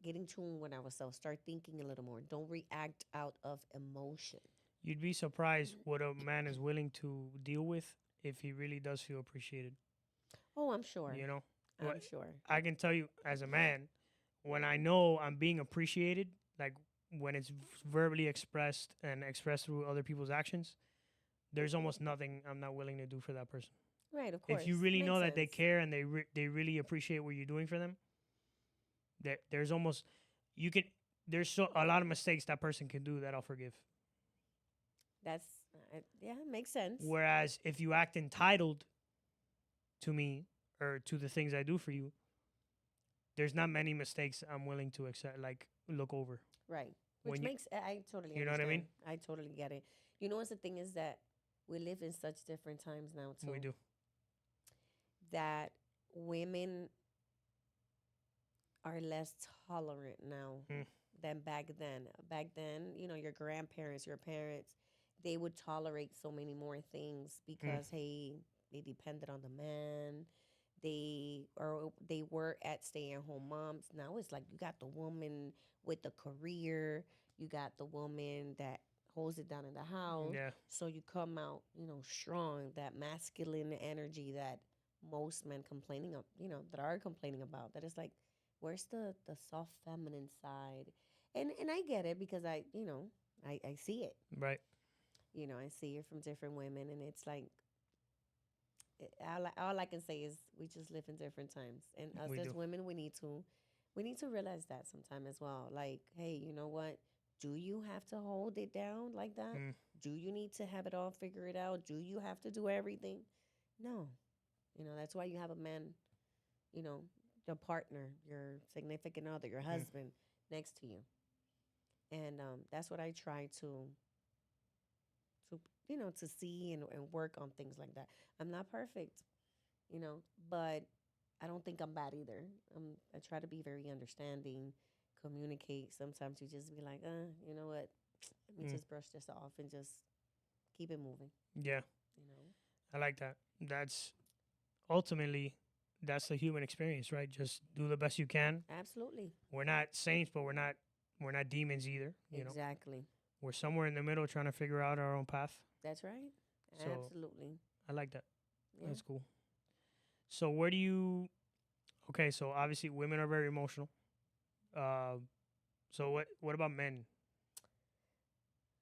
get in tune with ourselves, start thinking a little more. Don't react out of emotion.
You'd be surprised what a man is willing to deal with if he really does feel appreciated.
Oh, I'm sure.
You know,
I'm sure.
I can tell you as a man, when I know I'm being appreciated, like when it's verbally expressed and expressed through other people's actions, there's almost nothing I'm not willing to do for that person.
Right, of course.
If you really
Makes
know that they
sense.
care and they really appreciate what you're doing for them, there's almost you can there's a lot of mistakes that person can do that I'll forgive.
That's, yeah, makes sense.
Whereas if you act entitled to me or to the things I do for you, there's not many mistakes I'm willing to accept, like look over.
Right.
When
Which
you-
makes, I totally
you know what I
understand.
mean?
I totally get it. What's the thing is that we live in such different times now, too.
We do.
That women are less tolerant now
Mm.
than back then. Back then, your grandparents, your parents, they would tolerate so many more things because hey, they depended on the man. They were at stay-at-home moms. Now it's like you got the woman with the career, you got the woman that holds it down in the house.
Yeah.
So you come out, strong, that masculine energy that most men that are complaining about. That is like, where's the soft feminine side? And I get it because I see it.
Right.
I see it from different women, and it's like all I can say is we just live in different times, and us
We
as
do.
women, we need to realize that sometime as well. Like, hey, you know what? Do you have to hold it down like that?
Mm.
Do you need to have it all figured out? Do you have to do everything? No. That's why you have a man, the partner, your significant other, your husband next to you. And that's what I try to see and work on things like that. I'm not perfect, but I don't think I'm bad either. I try to be very understanding, communicate. Sometimes you just be like, you know what? Let me just brush this off and just keep it moving.
Yeah.
You know?
I like that. That's ultimately that's the human experience, right? Just do the best you can.
Absolutely.
We're not saints, but we're not demons either. You know,
Exactly.
we're somewhere in the middle trying to figure out our own path.
That's right.
So-
Absolutely.
I like that.
Yeah.
That's cool. So where do you? Okay, so obviously women are very emotional. So what about men?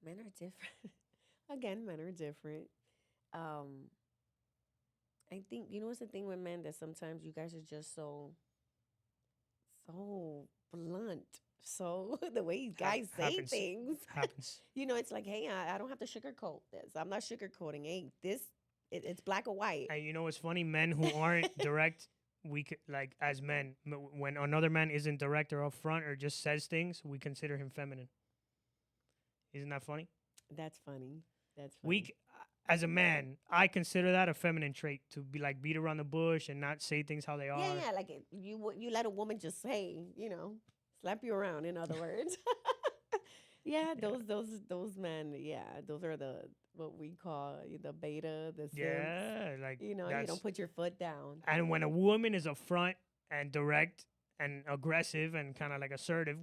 Men are different. Again, men are different. I think what's the thing with men that sometimes you guys are just so blunt. So the way you guys say
Happens.
things,
Happens.
it's like, hey, I don't have to sugarcoat this. I'm not sugarcoating. Hey, it's black or white.
And you know what's funny? Men who aren't direct, we could, like as men, when another man isn't direct or upfront or just says things, we consider him feminine. Isn't that funny?
That's funny. That's funny.
As a man, I consider that a feminine trait to be like beat around the bush and not say things how they are.
Yeah, like you let a woman just say, slap you around. In other words, yeah, those men, yeah, those are what we call the beta, the simps.
Yeah, like
You don't put your foot down.
And when a woman is upfront and direct and aggressive and kind of like assertive,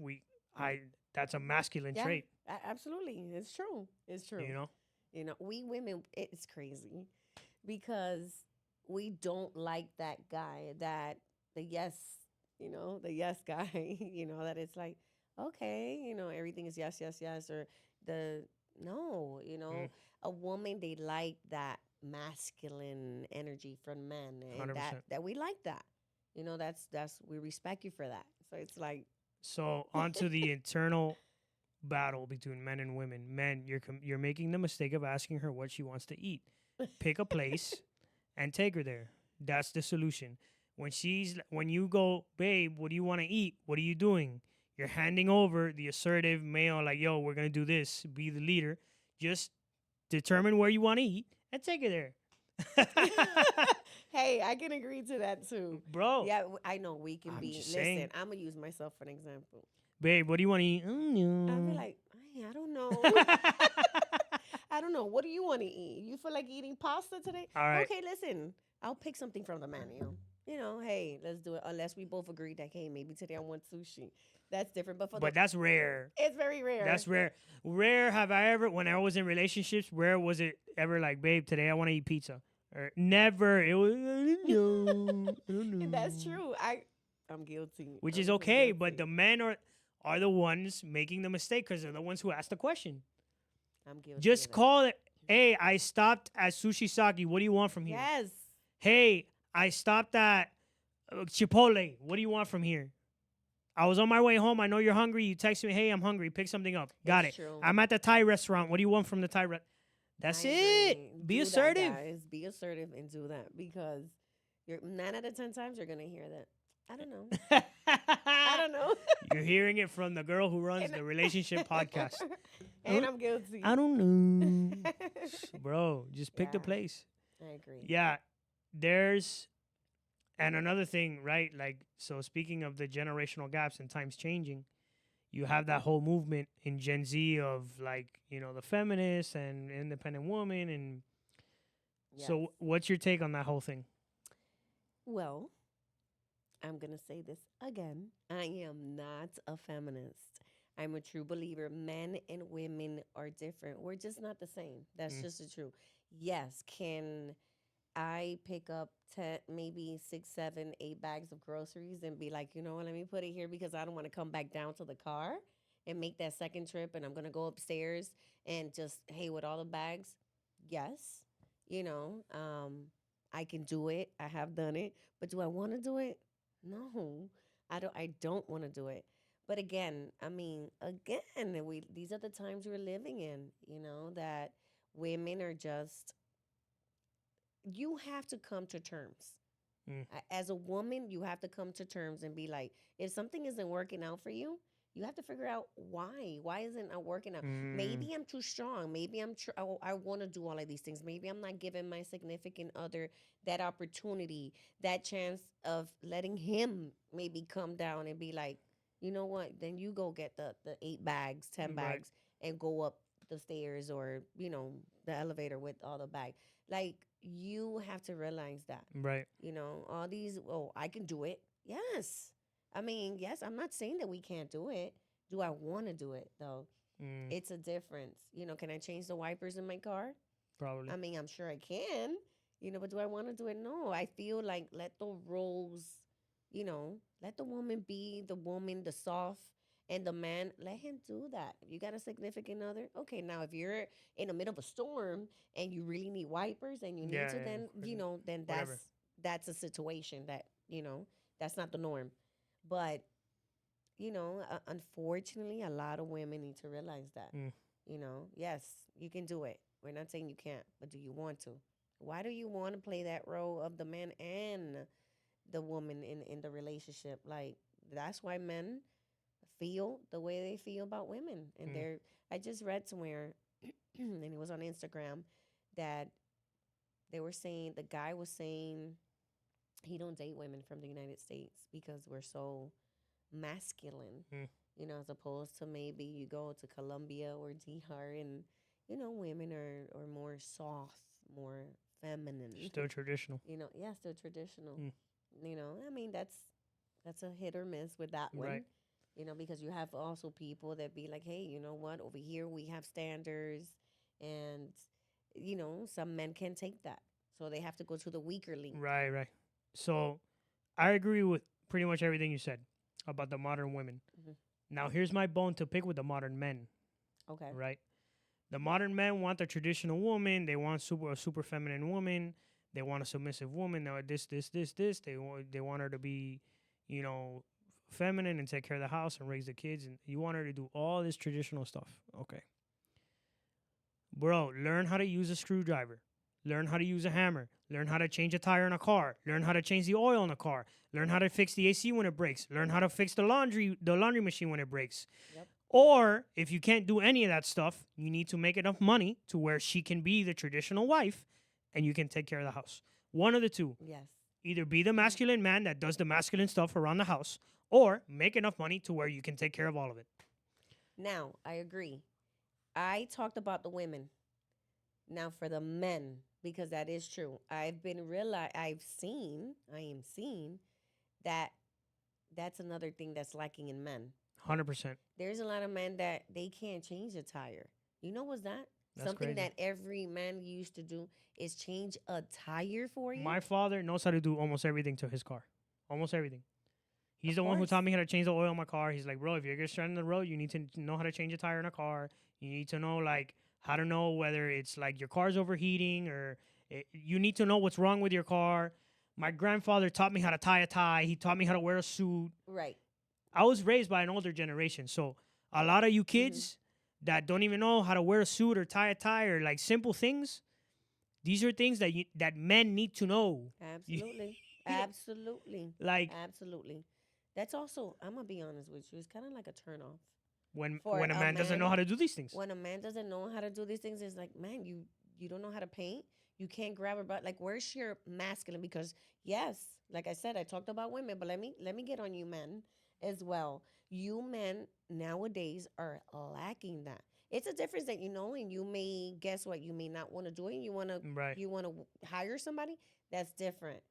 that's a masculine
Yeah,
trait.
absolutely, it's true. It's true.
You know,
You know, we women, it's crazy because we don't like that guy, that the yes, the yes guy, that it's like, okay, everything is yes, yes, yes, or the no,
Mm,
a woman, they like that masculine energy from men, and that
100%.
that we like that. That's we respect you for that. So it's like,
So onto the internal battle between men and women. Men, you're making the mistake of asking her what she wants to eat. Pick a place and take her there. That's the solution. When you go, babe, what do you want to eat? What are you doing? You're handing over the assertive male, like, yo, we're gonna do this. Be the leader. Just determine where you want to eat and take her there.
hey, I can agree to that too.
Bro,
Yeah, I know we can
I'm
be.
just
Listen,
saying,
I'm gonna use myself for an example.
babe, what do you want to eat?
I'll be
No.
like, I don't know. I don't know. What do you want to eat? You feel like eating pasta today?
All right.
Okay, listen. I'll pick something from the menu. Hey, let's do it. Unless we both agree that, hey, maybe today I want sushi. That's different. But
But that's rare.
it's very rare.
That's rare. Rare have I ever, when I was in relationships, rare was it ever like, babe, today I want to eat pizza. Or never. It was, I don't know. I don't know.
That's true. I'm guilty.
Which
I'm
is
so
okay, but the
guilty.
men are the ones making the mistake because they're the ones who asked the question.
I'm guilty.
Just
of that.
call it, hey, I stopped at Sushi Saki. What do you want from here?
Yes.
Hey, I stopped at Chipotle. What do you want from here? I was on my way home. I know you're hungry. You text me, hey, I'm hungry. Pick something up. Got
It's
it.
true.
I'm at the Thai restaurant. What do you want from the Thai restaurant? That's
I
it.
agree.
Be
Do that,
assertive.
guys. Be assertive and do that, because you're 9 out of 10 times you're gonna hear that. I don't know. I don't know.
You're hearing it from the girl who runs
And
the relationship podcast.
And I'm guilty.
I don't know. Bro, just pick the
Yeah.
place.
I agree.
Yeah. And another thing, right? Like, so speaking of the generational gaps and times changing, you have that whole movement in Gen Z of like, the feminists and independent woman. And
Yes.
so what's your take on that whole thing?
Well, I'm going to say this again. I am not a feminist. I'm a true believer. Men and women are different. We're just not the same. That's
Mm.
just the truth. Yes, can I pick up 10, maybe 6, 7, 8 bags of groceries and be like, you know what, let me put it here because I don't want to come back down to the car and make that second trip, and I'm going to go upstairs and just, hey, with all the bags? Yes. I can do it. I have done it. But do I want to do it? No. I don't want to do it. But again, these are the times we're living in, that women are just, you have to come to terms.
Mm.
As a woman, you have to come to terms and be like, if something isn't working out for you, you have to figure out why. Why isn't it working out?
Mm.
Maybe I'm too strong. Maybe I want to do all of these things. Maybe I'm not giving my significant other that opportunity, that chance of letting him maybe come down and be like, you know what? Then you go get the 8 bags, 10
Right.
bags, and go up the stairs or, the elevator with all the bags. Like, you have to realize that.
Right.
All these, I can do it. Yes. Yes, I'm not saying that we can't do it. Do I want to do it, though?
Mm.
It's a difference. Can I change the wipers in my car?
Probably.
I'm sure I can, but do I want to do it? No. I feel like let the roles, let the woman be the woman, the soft, and the man, let him do that. If you got a significant other, okay, now if you're in the middle of a storm and you really need wipers and you need to, then, then
Whatever.
that's a situation that, that's not the norm. But, unfortunately, a lot of women need to realize that.
Mm.
Yes, you can do it. We're not saying you can't, but do you want to? Why do you want to play that role of the man and the woman in the relationship? Like, that's why men feel the way they feel about women. And I just read somewhere, and it was on Instagram, that the guy was saying he don't date women from the United States because we're so masculine, as opposed to maybe you go to Colombia or DR and, women are more soft, more feminine.
Still traditional.
Yeah, still traditional.
Mm.
That's a hit or miss with that one.
Right.
Because you have also people that be like, hey, you know what? Over here we have standards, and some men can't take that. So they have to go to the weaker link.
Right, right. So I agree with pretty much everything you said about the modern women.
Mhm.
Now, here's my bone to pick with the modern men,
Okay.
right? The modern men want the traditional woman. They want a super feminine woman. They want a submissive woman. Now, this. They want her to be, you know, feminine and take care of the house and raise the kids. And you want her to do all this traditional stuff. Okay. Bro, learn how to use a screwdriver. Learn how to use a hammer. Learn how to change a tire in a car. Learn how to change the oil in a car. Learn how to fix the AC when it breaks. Learn how to fix the laundry machine when it breaks.
Yep.
Or if you can't do any of that stuff, you need to make enough money to where she can be the traditional wife and you can take care of the house. One of the two.
Yes.
Either be the masculine man that does the masculine stuff around the house or make enough money to where you can take care of all of it.
Now, I agree. I talked about the women. Now for the men, because that is true. I am seeing that that's another thing that's lacking in men.
100%.
There's a lot of men that they can't change a tire. You know what's that?
That's
Something
crazy.
that every man used to do is change a tire for you.
My father knows how to do almost everything to his car. Almost everything. He's
Of
the one who
course.
taught me how to change the oil in my car. He's like, bro, if you're getting stranded on the road, you need to know how to change a tire in a car. You need to know, like, how to know whether it's, like, your car's overheating or you need to know what's wrong with your car. My grandfather taught me how to tie a tie. He taught me how to wear a suit.
Right.
I was raised by an older generation. So a lot of you kids that don't even know how to wear a suit or tie a tie or, like, simple things, these are things that men need to know.
Absolutely. Absolutely.
Like,
Absolutely. That's also, I'm going to be honest with you, it's kind of like a turnoff.
when
For
a man doesn't know
man-
how to do these things.
When a man doesn't know how to do these things, it's like, man, you don't know how to paint. You can't grab her butt. Like, where's your masculine? Because yes, like I said, I talked about women, but let me get on you men as well. You men nowadays are lacking that. It's a difference that and you may guess what you may not want to do it. And
Right.
you want to hire somebody. That's different.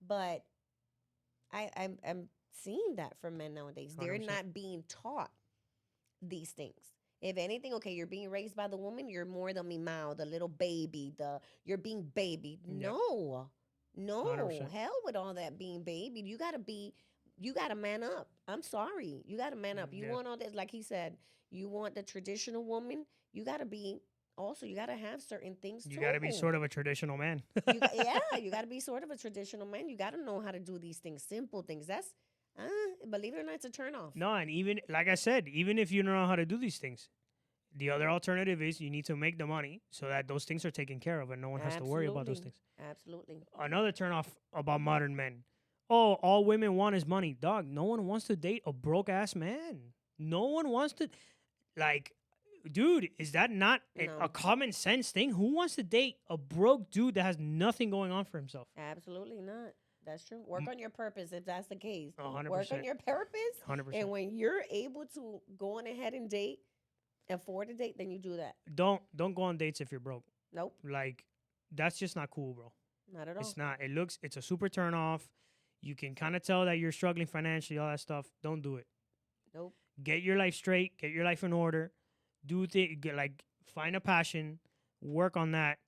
But I'm seeing that from men nowadays. They're
100%.
not being taught these things. If anything, okay, you're being raised by the woman, you're more the mimao, the little baby, you're being babied.
Yeah.
No,
100%.
hell with all that being babied. You gotta man up. I'm sorry. You gotta man up. You
Yeah.
want all this, like he said, you want the traditional woman, you gotta have certain things
You
too.
got to be sort of a traditional man.
You gotta be sort of a traditional man. You gotta know how to do these things, simple things. That's believe it or not, it's a turnoff.
No, and even, like I said, even if you don't know how to do these things, the other alternative is you need to make the money so that those things are taken care of and no one has to worry about those things.
Absolutely.
Another turnoff about modern men. Oh, all women want is money. Dog, no one wants to date a broke ass man. No one wants to, like, dude, is that not
No.
a common sense thing? Who wants to date a broke dude that has nothing going on for himself?
Absolutely not. That's true. Work on your purpose if that's the case.
100%.
Work on your purpose.
100%.
And when you're able to go on ahead and date, afford a date, then you do that.
Don't go on dates if you're broke.
Nope,
Like, that's just not cool, bro.
not at all.
It's not. It's a super turn off. You can kind of tell that you're struggling financially, all that stuff. Don't do it.
Nope.
Get your life straight. Get your life in order. Find a passion. Work on that.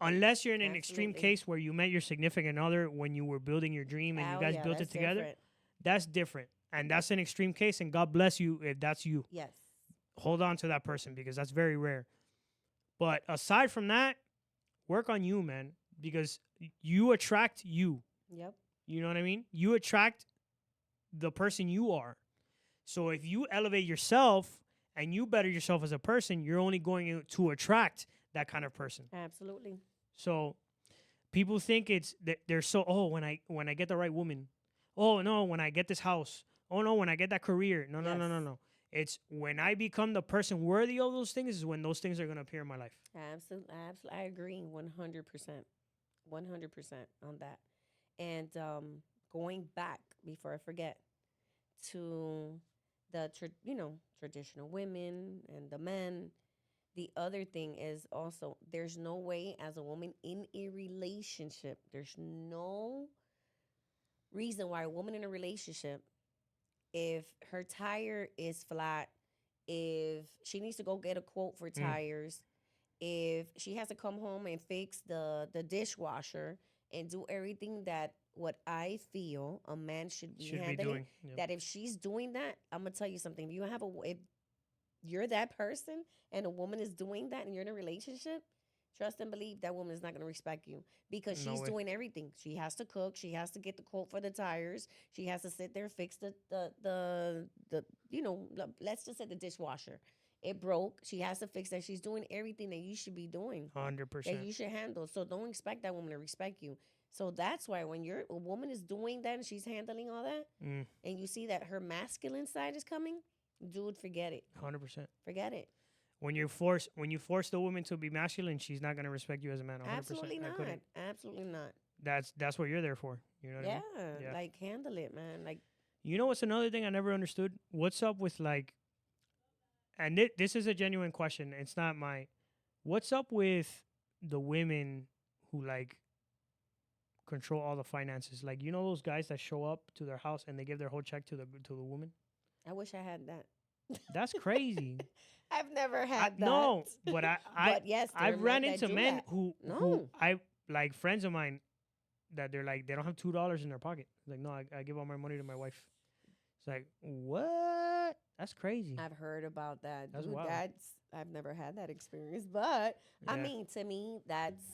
Unless you're in an extreme
Absolutely.
case where you met your significant other when you were building your dream and you
Oh,
guys
yeah,
built it
that's
together,
different.
that's different. And that's an extreme case, and God bless you if that's you.
Yes.
Hold on to that person because that's very rare. But aside from that, work on you, man, because you attract you.
Yep.
You know what I mean? You attract the person you are. So if you elevate yourself and you better yourself as a person, you're only going to attract that kind of person.
Absolutely.
So people think it's that they're so, oh, when I get the right woman. Oh no, when I get this house. Oh no, when I get that career. No.
Yes.
It's when I become the person worthy of those things is when those things are going to appear in my life.
Absolutely. I agree 100%. 100% on that. And going back before I forget to the traditional women and the men. The other thing is also there's no way as a woman in a relationship, there's no reason why a woman in a relationship, if her tire is flat, if she needs to go get a quote for tires, if she has to come home and fix the dishwasher and do everything that what I feel a man should be
Should be
handling,
doing. Yep.
that if she's doing that, I'm gonna tell you something. If you're that person and a woman is doing that and you're in a relationship, trust and believe that woman is not going to respect you because
No
she's
way.
doing everything. She has to cook. She has to get the quote for the tires. She has to sit there, fix the let's just say the dishwasher. It broke. She has to fix that. She's doing everything that you should be doing, that
100%.
you should handle. So don't expect that woman to respect you. So that's why when a woman is doing that and she's handling all that,
Mm,
and you see that her masculine side is coming, dude, forget it.
100%.
Forget it.
When you force the woman to be masculine, she's not gonna respect you as a man. 100%.
Absolutely
I
not.
couldn't-
Absolutely not.
That's what you're there for. You know what I
Yeah,
mean? Yeah.
like handle it, man. Like,
You know what's another thing I never understood? What's up with like, and this is a genuine question. It's not my. What's up with the women who like control all the finances? Like, you know those guys that show up to their house and they give their whole check to the woman?
I wish I had that.
That's crazy.
I've never had that.
No, but
but yes, there are
I've ran
men that
into
do
men
that.
who
No.
I like friends of mine that they're like they don't have $2 in their pocket. Like, no, I give all my money to my wife. It's like, what? That's crazy.
I've heard about that.
That's
Dude,
wild.
I've never had that experience. But I
Yeah.
mean, to me, that's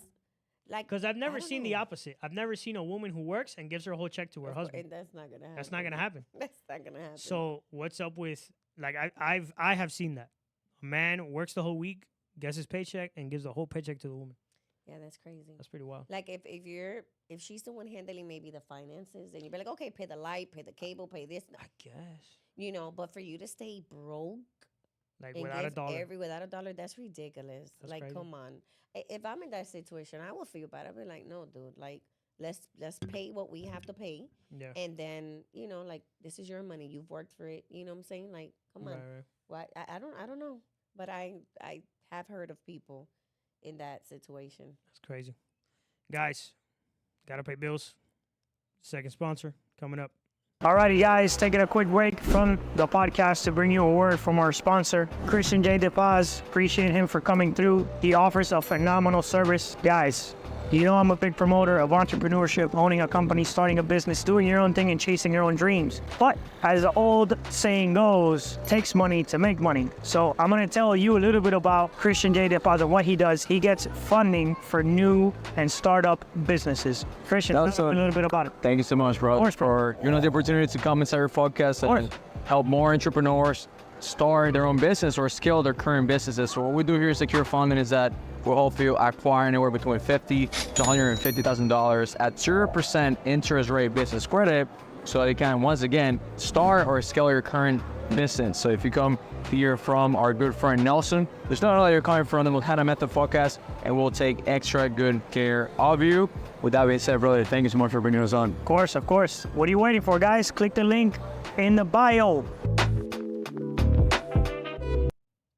like
Because I've never
don't
seen the
know.
opposite. I've never seen a woman who works and gives her whole check to her
Of course,
husband.
and that's not gonna happen.
That's not gonna happen.
That's not gonna happen.
So what's up with like I have seen that a man works the whole week, gets his paycheck, and gives the whole paycheck to the woman.
yeah, that's crazy.
That's pretty wild.
Like if she's the one handling maybe the finances, then you'd be like, okay, pay the light, pay the cable, pay this,
I guess
But for you to stay broke
like
and
without a
give
dollar.
without a dollar, that's ridiculous.
That's
like,
crazy.
come on. If I'm in that situation, I will feel bad. I'll be like, no, dude, like let's pay what we have to pay,
Yeah.
and then like this is your money, you've worked for it. You know what I'm saying? Like, come on.
Right.
What I don't know, but I have heard of people in that situation.
That's crazy. Guys, gotta pay bills. Second sponsor coming up. Alrighty, guys, taking a quick break from the podcast to bring you a word from our sponsor, Christian J. DePaz. Appreciate him for coming through. He offers a phenomenal service. Guys, you know I'm a big promoter of entrepreneurship, owning a company, starting a business, doing your own thing, and chasing your own dreams. But as the old saying goes, it takes money to make money. So I'm going to tell you a little bit about Christian J. DePaz and what he does. He gets funding for new and startup businesses. Christian, tell us a little bit about it.
Thank you so much, bro,
course, bro.
for giving us the opportunity to come inside your podcast and help more entrepreneurs start their own business or scale their current businesses. So what we do here at Secure Funding is that we'll help you acquire anywhere between $50,000 to $150,000 at 0% interest rate business credit, so that you can once again start or scale your current business. So if you come here from our good friend Nelson, there's no other you're coming from the Montana Method Podcast, and we'll take extra good care of you. With that being said, brother, thank you so much for bringing us on.
Of course. What are you waiting for, guys? Click the link in the bio.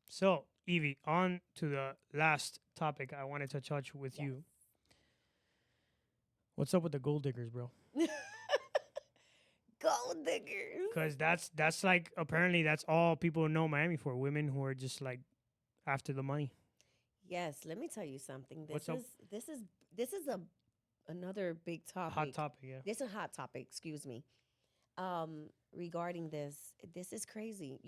So, Evie, on to the last topic I wanted to touch with you. What's up with the gold diggers, bro?
Gold diggers.
Because that's like, apparently that's all people know Miami for. Women who are just like after the money.
Yes, let me tell you something.
What's up?
This is another big topic.
Hot topic, yeah.
This is a hot topic, excuse me. Regarding this is crazy.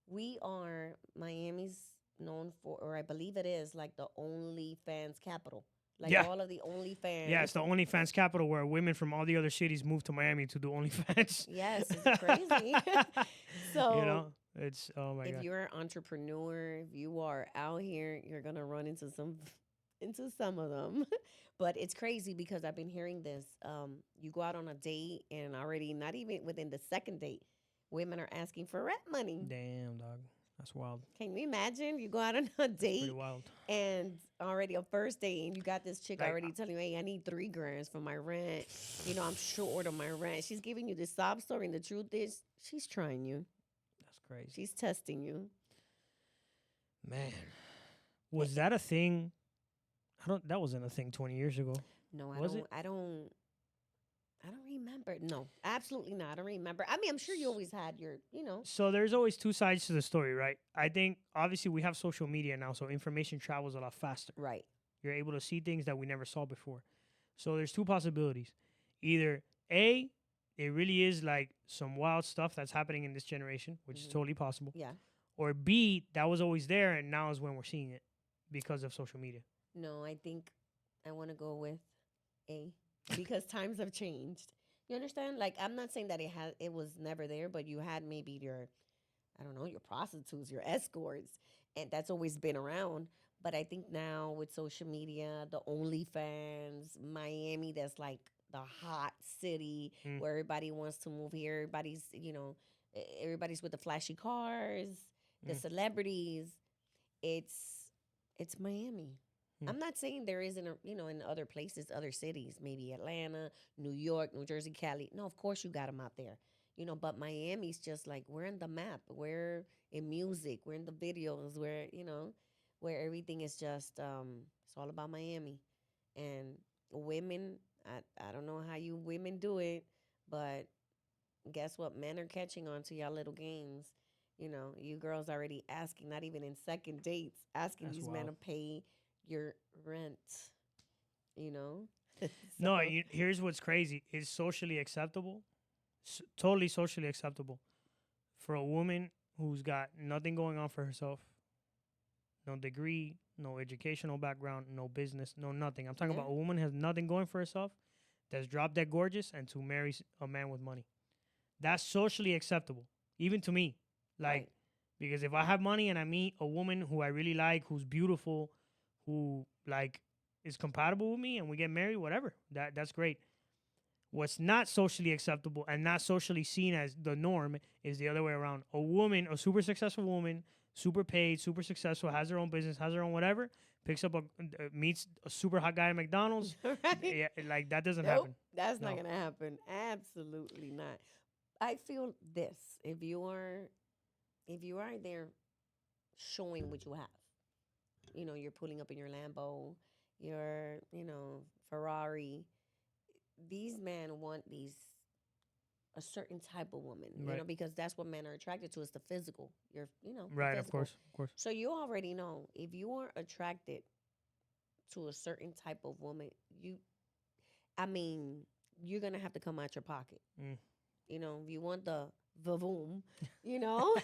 We are Miami's known for, or I believe it is, like the OnlyFans capital. Like
Yeah.
all of the OnlyFans.
Yeah, it's the OnlyFans capital where women from all the other cities move to Miami to do OnlyFans.
Yes, it's crazy. So
it's, oh my
if
God.
you're an entrepreneur, if you are out here, you're gonna run into some of them. But it's crazy because I've been hearing this. You go out on a date and already not even within the second date, women are asking for rent money.
Damn, dog. That's wild.
Can you imagine? You go out on a date
Pretty wild.
and already a first date and you got this chick
Like,
already telling you, hey, I need $3,000 for my rent. I'm short on my rent. She's giving you this sob story, and the truth is she's trying you.
That's crazy.
She's testing you.
Man, was that a thing? That wasn't a thing 20 years ago.
No,
Was it?
I don't I don't remember. No, absolutely not. I don't remember. I mean, I'm sure you always had your,
So there's always two sides to the story, right? I think obviously we have social media now, so information travels a lot faster.
right.
You're able to see things that we never saw before. So there's two possibilities. Either A, it really is like some wild stuff that's happening in this generation, which is
Mhm.
totally possible.
Yeah.
Or B, that was always there and now is when we're seeing it because of social media.
No, I think I want to go with A because times have changed. You understand? Like, I'm not saying that it was never there, but you had maybe your, I don't know, your prostitutes, your escorts, and that's always been around. But I think now with social media, the OnlyFans, Miami, that's like the hot city
Mm.
where everybody wants to move here. Everybody's with the flashy cars, the
Mm.
celebrities. It's Miami.
Hmm.
I'm not saying there isn't, in other places, other cities, maybe Atlanta, New York, New Jersey, Cali. No, of course you got them out there, but Miami's just like, we're in the map. We're in music. We're in the videos. Where everything is just, it's all about Miami. And women, I don't know how you women do it, but guess what? Men are catching on to y'all little games. You girls already asking, not even in second dates, asking
That's
these men to
wild.
pay your rent.
No,
So,
here's what's crazy. It's socially acceptable, totally socially acceptable for a woman who's got nothing going on for herself, no degree, no educational background, no business, no nothing. I'm talking
Yeah.
about a woman has nothing going for herself, that's drop dead gorgeous, and to marry a man with money. That's socially acceptable, even to me. Like,
Right.
because if I have money and I meet a woman who I really like, who's beautiful, who like is compatible with me, and we get married, whatever, that's great. What's not socially acceptable and not socially seen as the norm is the other way around. A woman, a super successful woman, super paid, super successful, has her own business, has her own whatever, picks up meets a super hot guy at McDonald's.
Right?
Yeah, like that doesn't
Nope,
happen.
that's not
No.
gonna happen. Absolutely not. I feel this: if you are there showing what you have, you're pulling up in your Lambo, your Ferrari. These men want a certain type of woman,
Right.
because that's what men are attracted to is the physical. The
Right, of
physical.
course, of course.
So you already know if you are attracted to a certain type of woman, I mean, you're gonna have to come out your pocket.
Mm.
If you want the vavoom, you know,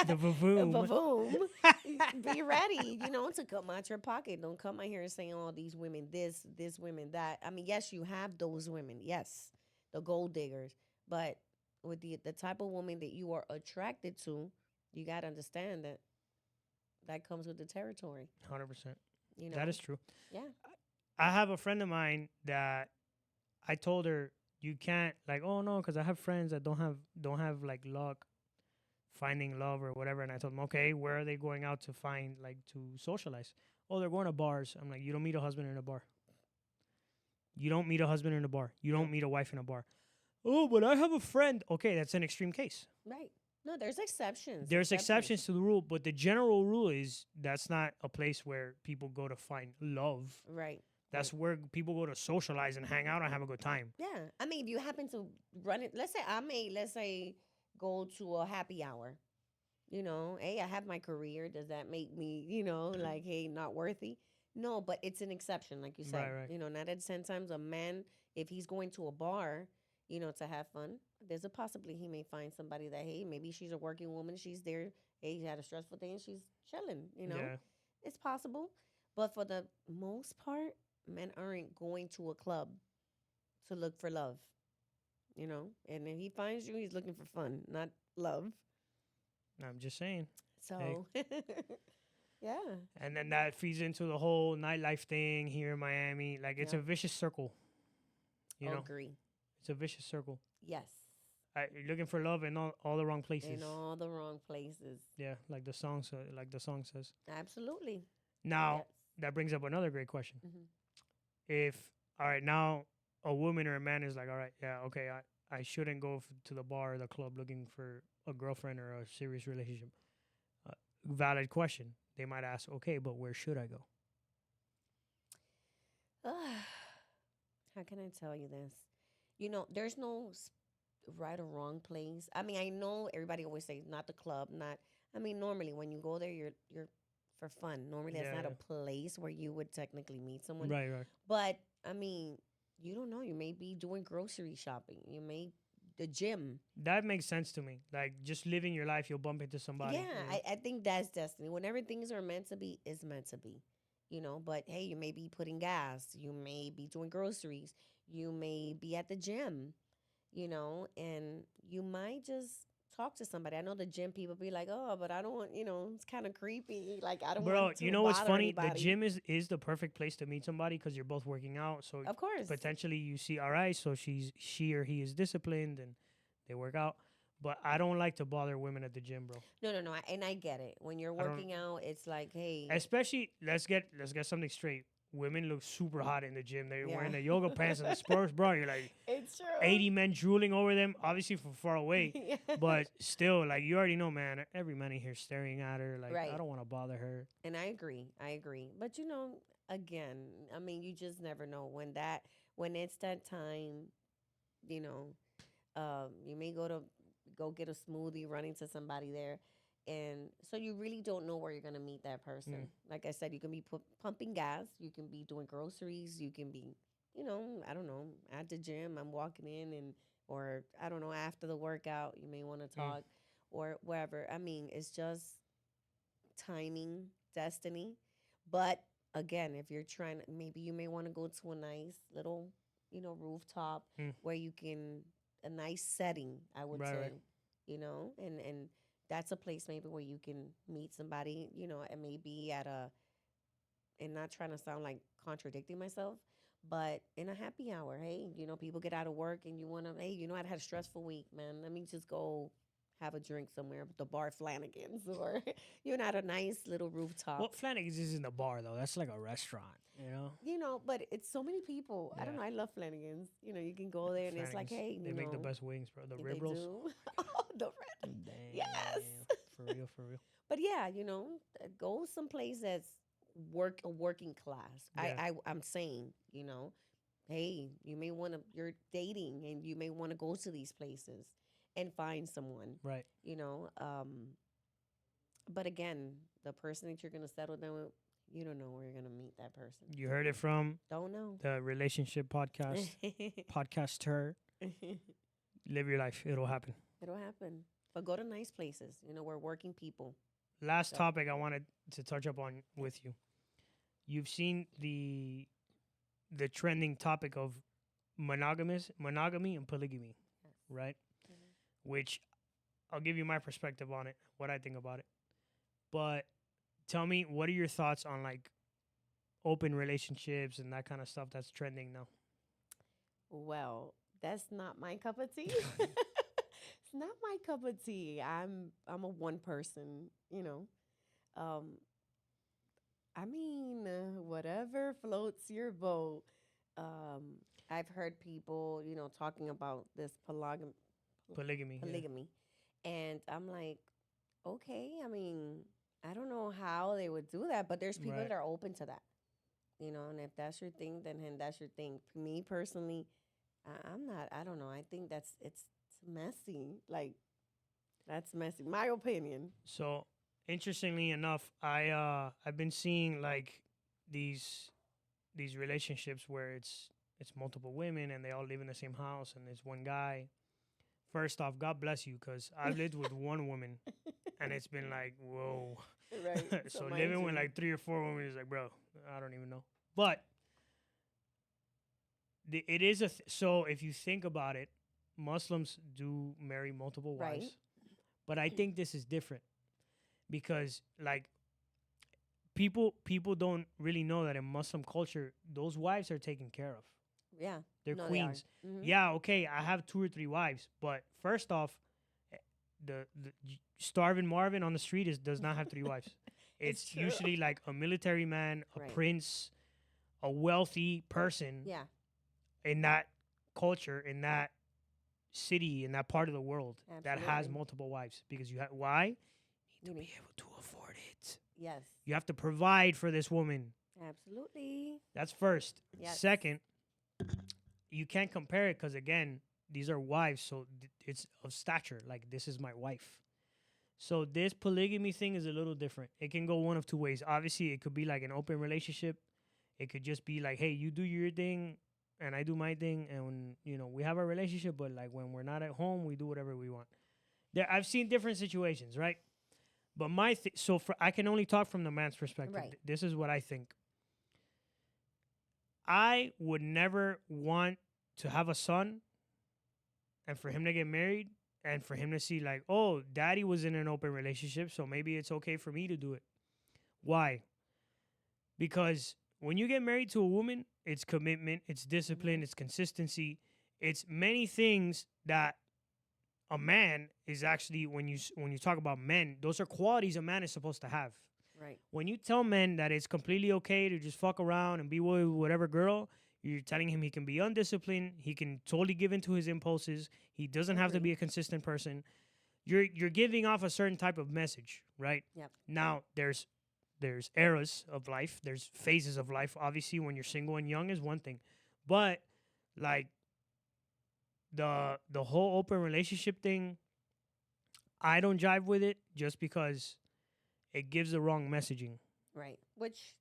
The vavoom.
vavoom, be ready, to come out your pocket. Don't come out here saying, "Oh, these women this women that." I mean, yes, you have those women, yes, the gold diggers, but with the type of woman that you are attracted to, you got to understand that comes with the territory.
100%.
You know,
That is true.
yeah,
I have a friend of mine that I told her you can't like, oh no, because I have friends that don't have like luck finding love or whatever, and I told them, okay, where are they going out to find like to socialize? Oh, they're going to bars. I'm like, you don't meet a husband in a bar. You don't meet a husband in a bar. You don't meet a wife in a bar. Oh, but I have a friend. Okay, that's an extreme case.
right. No, there's exceptions.
There's exceptions to the rule, but the general rule is that's not a place where people go to find love.
Right.
That's where people go to socialize and hang out and have a good time.
Yeah. I mean, if you happen to run it, let's say go to a happy hour. Hey, I have my career. Does that make me, like, hey, not worthy? No, but it's an exception, like you said.
Right.
Not at 10 times a man, if he's going to a bar, to have fun, there's a possibility he may find somebody that, hey, maybe she's a working woman. She's there. Hey, she had a stressful day and she's chilling,
Yeah.
It's possible. But for the most part, men aren't going to a club to look for love, And if he finds you, he's looking for fun, not love.
I'm just saying.
So, yeah.
And then that feeds into the whole nightlife thing here in Miami. Like, it's
Yeah.
a vicious circle. You know,
Agree.
it's a vicious circle.
Yes.
You're looking for love in all the wrong places.
In all the wrong places.
Yeah, like the song says.
Absolutely.
Now,
Yes.
that brings up another great question.
Mhm.
If, all right, now a woman or a man is like, all right, yeah, okay, I shouldn't go to the bar or the club looking for a girlfriend or a serious relationship. Valid question. They might ask, okay, but where should I go?
How can I tell you this? there's no right or wrong place. I mean, I know everybody always says not the club, not. I mean, normally when you go there, you're for fun. Normally, that's not
Yeah.
a place where you would technically meet someone.
Right, right.
But I mean, you don't know. You may be doing grocery shopping. You may the gym.
That makes sense to me. Like just living your life, you'll bump into somebody.
Yeah,
you know?
I think that's destiny. Whenever things are meant to be, is meant to be. But hey, you may be putting gas. You may be doing groceries. You may be at the gym. And you might just talk to somebody. I know the gym people be like, oh, but I don't want, it's kind of creepy. Like, I don't
Bro,
want to
you know what's
bother
funny?
anybody.
The gym is the perfect place to meet somebody because you're both working out. So
Of course.
potentially you see, all right, so she or he is disciplined and they work out. But I don't like to bother women at the gym, bro.
No. And I get it. When you're
I don't-
working out, it's like, hey.
Especially let's get something straight. Women look super hot in the gym. They're
Yeah.
wearing the yoga pants and the sports, bro. You're like
It's true.
80 men drooling over them, obviously from far away.
Yeah.
But still, like you already know, man. Every man in here staring at her. Like
Right.
I don't want to bother her.
And I agree. But again, I mean, you just never know when it's that time, you may go get a smoothie, run into somebody there. And so you really don't know where you're going to meet that person. Like I said, you can be pumping gas. You can be doing groceries. You can be, I don't know, at the gym. I'm walking in or I don't know, after the workout, you may want to talk or wherever. I mean, it's just timing, destiny. But again, if you're trying, maybe you may want to go to a nice little, rooftop where you can, a nice setting, I would
Right,
say,
right.
and that's a place maybe where you can meet somebody, and maybe and not trying to sound like contradicting myself, but in a happy hour, hey, people get out of work and you want to, hey, I had a stressful week, man. Let me just go have a drink somewhere at the bar Flanagan's or, at a nice little rooftop.
Well, Flanagan's isn't a bar though. That's like a restaurant,
But it's so many people. I don't
Yeah.
know. I love Flanagan's. You can go there and it's like,
Flanagan's,
hey,
they make the best wings, bro. The
they
rib rolls.
do. Oh, the red.
Damn,
Yes.
for real, for real.
But yeah, go someplace that's a working class.
Yeah.
I'm saying, hey, you may want to. You're dating, and you may want to go to these places and find someone.
Right.
But again, the person that you're gonna settle down with, you don't know where you're gonna meet that person.
You heard it from
Don't know.
the relationship podcast, podcaster. Live your life. It'll happen.
It'll happen. But go to nice places. We're working people.
Last
So-
topic I wanted to touch up on with you. You've seen the trending topic of monogamy and polygamy,
Yes.
right?
Mhm.
Which I'll give you my perspective on it, what I think about it. But tell me, what are your thoughts on like open relationships and that kind of stuff that's trending now?
Well, that's not my cup of tea. It's not my cup of tea. I'm a one person, I mean, whatever floats your boat. I've heard people, talking about this
Polygamy. yeah.
polygamy. And I'm like, okay, I mean, I don't know how they would do that, but there's people
Right.
that are open to that. And if that's your thing, then that's your thing. Me personally, I'm not, I don't know. I think it's messy. Like, that's messy. My opinion.
So interestingly enough, I've been seeing like these relationships where it's multiple women and they all live in the same house and there's one guy. First off, God bless you, because I've lived with one woman and it's been like, whoa.
Right.
So
mind
living
you.
with like 3 or 4 women is like, bro, I don't even know. But it is so if you think about it, Muslims do marry multiple
Right.
wives. But I think this is different because like people don't really know that in Muslim culture, those wives are taken care of.
Yeah.
They're
No,
queens.
They are. Mhm.
Yeah, okay, I have 2 or 3 wives, but first off, the starving Marvin on the street does not have 3 wives. It's
true.
usually like a military man, a
Right.
prince, a wealthy person
Yeah.
in that culture, in that city, in that part of the world that has
Absolutely.
multiple wives. Because why?
You
Be
need-
able to afford it.
Yes.
You have to provide for this woman.
Absolutely.
That's first.
Yes.
Second, you can't compare it because, again, these are wives, so it's of stature. Like, this is my wife. So this polygamy thing is a little different. It can go one of two ways. Obviously, it could be like an open relationship. It could just be like, hey, you do your thing and I do my thing, and when, we have a relationship, but like when we're not at home, we do whatever we want. I've seen different situations, right? But I can only talk from the man's perspective.
Right.
This is what I think. I would never want to have a son and for him to get married and for him to see like, oh, daddy was in an open relationship, so maybe it's okay for me to do it. Why? Because when you get married to a woman, it's commitment, it's discipline, it's consistency, it's many things that a man is actually, when you talk about men, those are qualities a man is supposed to have.
Right.
When you tell men that it's completely okay to just fuck around and be with whatever girl, you're telling him he can be undisciplined, he can totally give into his impulses, he doesn't have to be a consistent person. You're giving off a certain type of message, right?
Yep.
Now, there's eras of life, there's phases of life. Obviously, when you're single and young is one thing. But, like, the whole open relationship thing, I don't jive with it just because it gives the wrong messaging.
Right. Which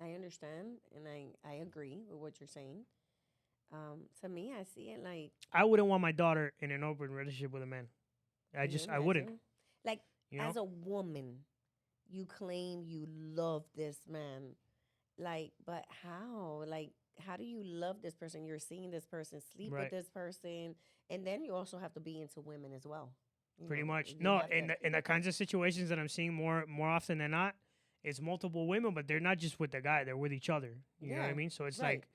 I understand, and I agree with what you're saying. To me, I see it like,
I wouldn't want my daughter in an open relationship with a man. I wouldn't.
Like,
You know?
as a woman, you claim you love this man. Like, but how? Like, how do you love this person? You're seeing this person sleep
Right.
with this person, and then you also have to be into women as well. You
Pretty
know,
much.
you
No,
have to-
in the kinds of situations that I'm seeing more often than not, it's multiple women, but they're not just with the guy, they're with each other. You know what I
Yeah,
mean? So it's
right.
like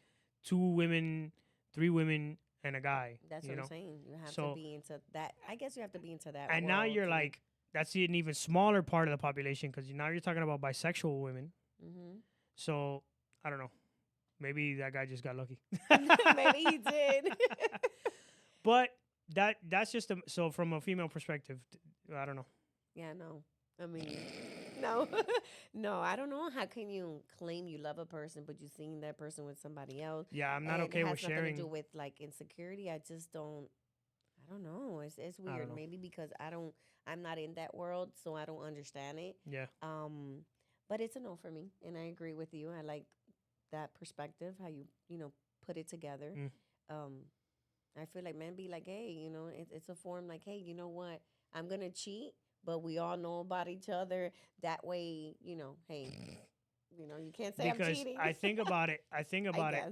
2 women, 3 women, and a guy.
That's
you
what
know?
I'm saying. You have
So-
to be into that. I guess you have to be into that.
And now
world
you're
to-
like, that's an even smaller part of the population because now you're talking about bisexual women.
Mhm.
So I don't know. Maybe that guy just got lucky.
Maybe he did.
But that's just so from a female perspective, I don't know.
Yeah, no. I mean, no. No, I don't know. How can you claim you love a person, but you've seen that person with somebody else?
Yeah, I'm not
And
okay
it
with
has nothing
sharing.
to do with like insecurity. I just don't. I don't know. It's
don't
weird.
know.
Maybe because I'm not in that world, so I don't understand it.
Yeah.
But it's a no for me, and I agree with you. I like that perspective, how you put it together.
Mm.
I feel like men be like, hey, it's a form like, hey, you know what? I'm gonna cheat, but we all know about each other. That way, hey, you can't say I'm
Because
cheating.
I think about it. I think about it.
guess.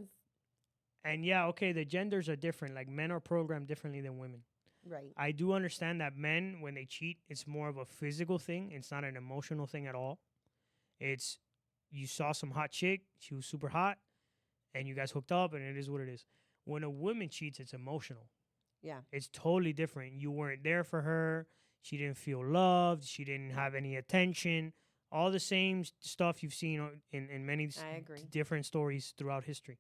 And yeah, okay, the genders are different. Like men are programmed differently than women.
Right.
I do understand that men, when they cheat, it's more of a physical thing. It's not an emotional thing at all. It's you saw some hot chick, she was super hot, and you guys hooked up, and it is what it is. When a woman cheats, it's emotional.
Yeah.
It's totally different. You weren't there for her. She didn't feel loved. She didn't have any attention. All the same stuff you've seen in many
I agree.
different stories throughout history.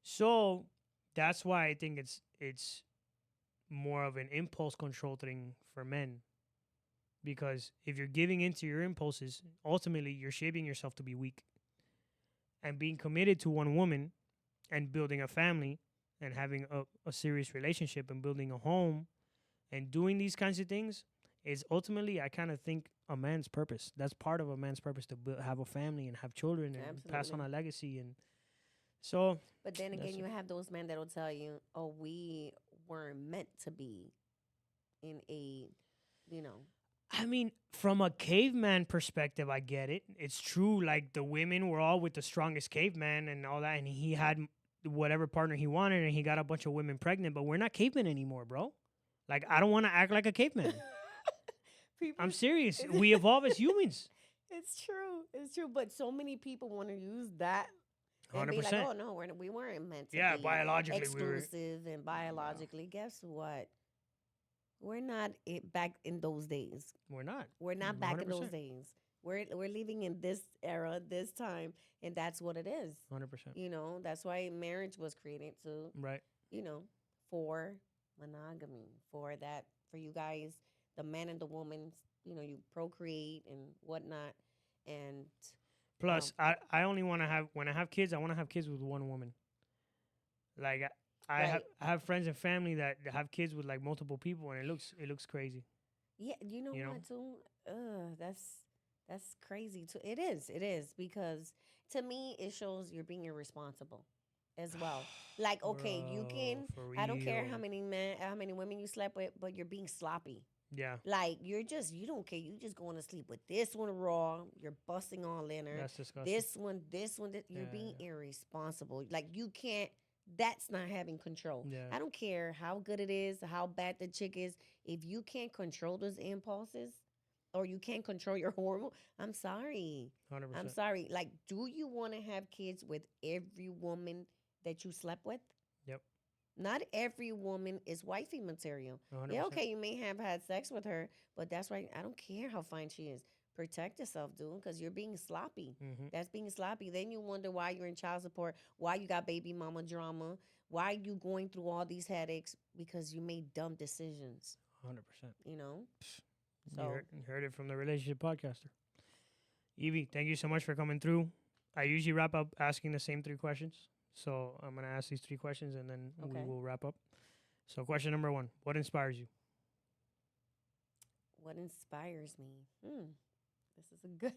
So that's why I think it's more of an impulse control thing for men. Because if you're giving into your impulses, ultimately you're shaping yourself to be weak. And being committed to one woman and building a family and having a serious relationship and building a home and doing these kinds of things is ultimately, I kind of think, a man's purpose. That's part of a man's purpose, to have a family and have children and pass on a legacy. And so,
But then again,
That's
you have those men that'll tell you, "Oh, we weren't meant to be in a,
I mean, from a caveman perspective, I get it. It's true. Like the women were all with the strongest caveman and all that, and he had whatever partner he wanted, and he got a bunch of women pregnant. But we're not cavemen anymore, bro. Like I don't want to act like a caveman.
People,
I'm serious. We evolve as humans.
It's true. It's true. But so many people want to use that and be like,
100%.
"Oh no, we weren't meant to
Yeah,
be
biologically we were.
exclusive and biologically." Guess what? We're not back in those days.
We're not.
We're not back in those
100%.
days. We're living in this era, this time, and that's what it is.
100%.
That's why marriage was created to,
Right.
for monogamy, for you guys, the man and the woman, you procreate and whatnot. And
Plus, I only want to have, when I have kids, I want to have kids with one woman. Like,
Right.
I have friends and family that have kids with like multiple people, and it looks crazy.
Yeah, you know
You know?
what too? That's crazy too. It is because to me it shows you're being irresponsible as well. Like, okay, you can.
Bro, for
I don't care
real.
how many women you slept with, but you're being sloppy.
Yeah,
Like you don't care. You just going to sleep with this one raw. You're busting all in her.
that's disgusting.
This one. You're
Yeah,
being irresponsible. Like you can't. That's not having control.
Yeah.
I don't care how good it is, how bad the chick is. If you can't control those impulses, or you can't control your hormone, I'm sorry.
100%.
I'm sorry. Like, do you want to have kids with every woman that you slept with?
Yep.
Not every woman is wifey material.
100%.
Yeah, okay, you may have had sex with her, but that's right. I don't care how fine she is. Protect yourself, dude, because you're being sloppy.
Mm-hmm.
That's being sloppy. Then you wonder why you're in child support, why you got baby mama drama, why you going through all these headaches because you made dumb decisions.
100%.
You know.
You heard it from the relationship podcaster. Evie, thank you so much for coming through. I usually wrap up asking the same 3 questions. So I'm going to ask these 3 questions and then
Okay.
we will wrap up. So question number 1, what inspires you?
What inspires me? This is a good.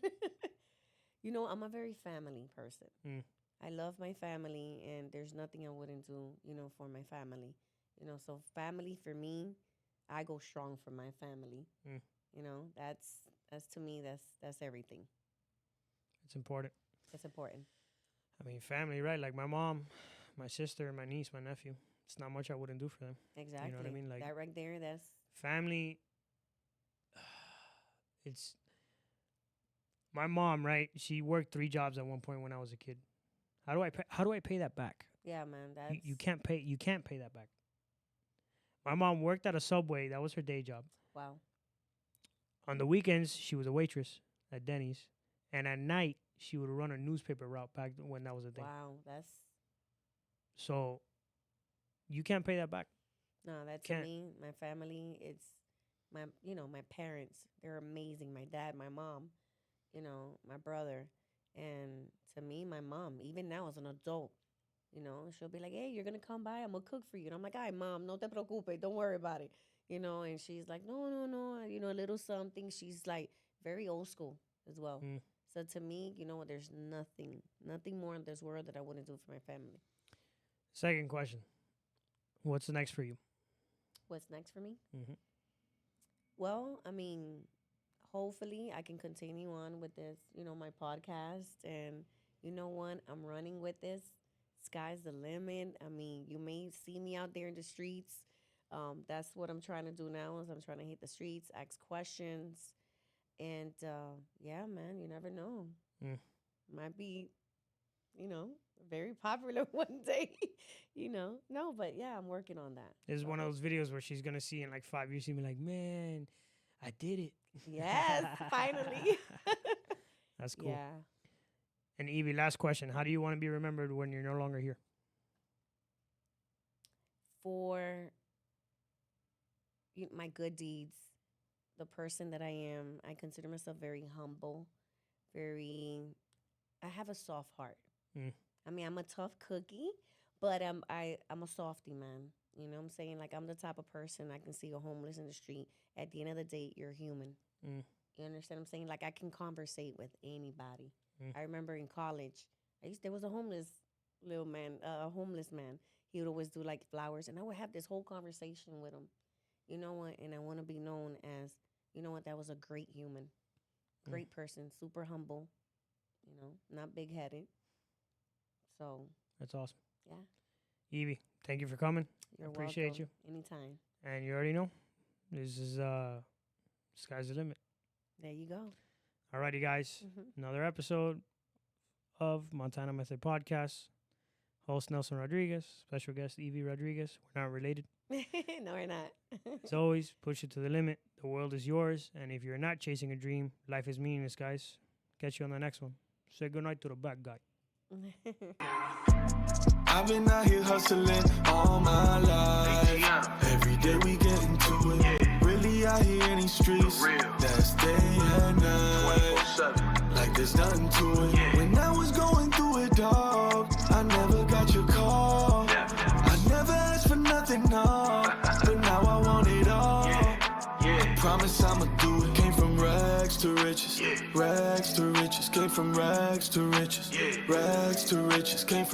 You know, I'm a very family person. I love my family, and there's nothing I wouldn't do, you know, for my family. You know, so family for me, I go strong for my family. You know, that's to me, that's everything.
It's important.
It's important.
I mean, family, right? Like my mom, my sister, my niece, my nephew. It's not much I wouldn't do for them.
Exactly.
You know what I mean? Like
that right there, that's
family. It's my mom, right? She worked 3 jobs at one point when I was a kid. How do I pay that back?
yeah, man. That's
You can't pay that back. My mom worked at a Subway. That was her day job.
wow.
On the weekends, she was a waitress at Denny's, and at night she would run a newspaper route back when that was a thing.
Wow, that's
So you can't pay that back.
no. That to
Can't.
me, my family. It's my, you know, my parents. They're amazing. My dad, my mom, you know, my brother, and to me, my mom. Even now as an adult, you know, she'll be like, "Hey, you're gonna come by. I'm gonna cook for you." And I'm like, "Ay, mom, no te preocupes. Don't worry about it." You know, and she's like, "No. You know, a little something." She's like very old school as well.
Mm.
So to me, you know, there's nothing more in this world that I wouldn't do for my family.
Second question: what's next for you?
What's next for me?
Mm-hmm.
Well, I mean, hopefully I can continue on with this, you know, my podcast. And you know what? I'm running with this. Sky's the limit. I mean, you may see me out there in the streets. That's what I'm trying to do now is I'm trying to hit the streets, ask questions. And yeah, man, you never know. Might be, you know, very popular one day, you know. No, but yeah, I'm working on that.
This is one of those videos where she's gonna see in like 5 years, she'll be like, "Man, I did it."
Yes, finally.
That's cool.
Yeah.
And Evie, last question: how do you want to be remembered when you're no longer here?
For my good deeds, the person that I am, I consider myself very humble, I have a soft heart. I mean, I'm a tough cookie, but I'm a softie, man. You know what I'm saying? Like, I'm the type of person I can see a homeless in the street. At the end of the day, you're human. You understand what I'm saying? Like, I can conversate with anybody. I remember in college, there was a homeless man. He would always do, like, flowers, and I would have this whole conversation with him. You know what? And I want to be known as, you know what? That was a great human, great person, super humble, you know, not big-headed. So
That's awesome.
yeah,
Evie, thank you for coming.
you're
Appreciate
welcome. Anytime.
And you already know, this is sky's the limit.
There you go.
Alrighty, guys.
Mm-hmm.
Another episode of Montana Method Podcast. Host Nelson Rodriguez, special guest Evie Rodriguez. We're not related.
No, we're not.
As always, push it to the limit. The world is yours. And if you're not chasing a dream, life is meaningless, guys. Catch you on the next one. Say goodnight to the bad guy.
I've been out here hustling all my life. Every day we get into it. Really out here in these streets. That's day and night. Like there's nothing to it. When I was going through it, dog, I never got your call. I never promise I'ma do it. Came from rags to riches, rags to riches. Came from rags to riches, rags to riches. Came from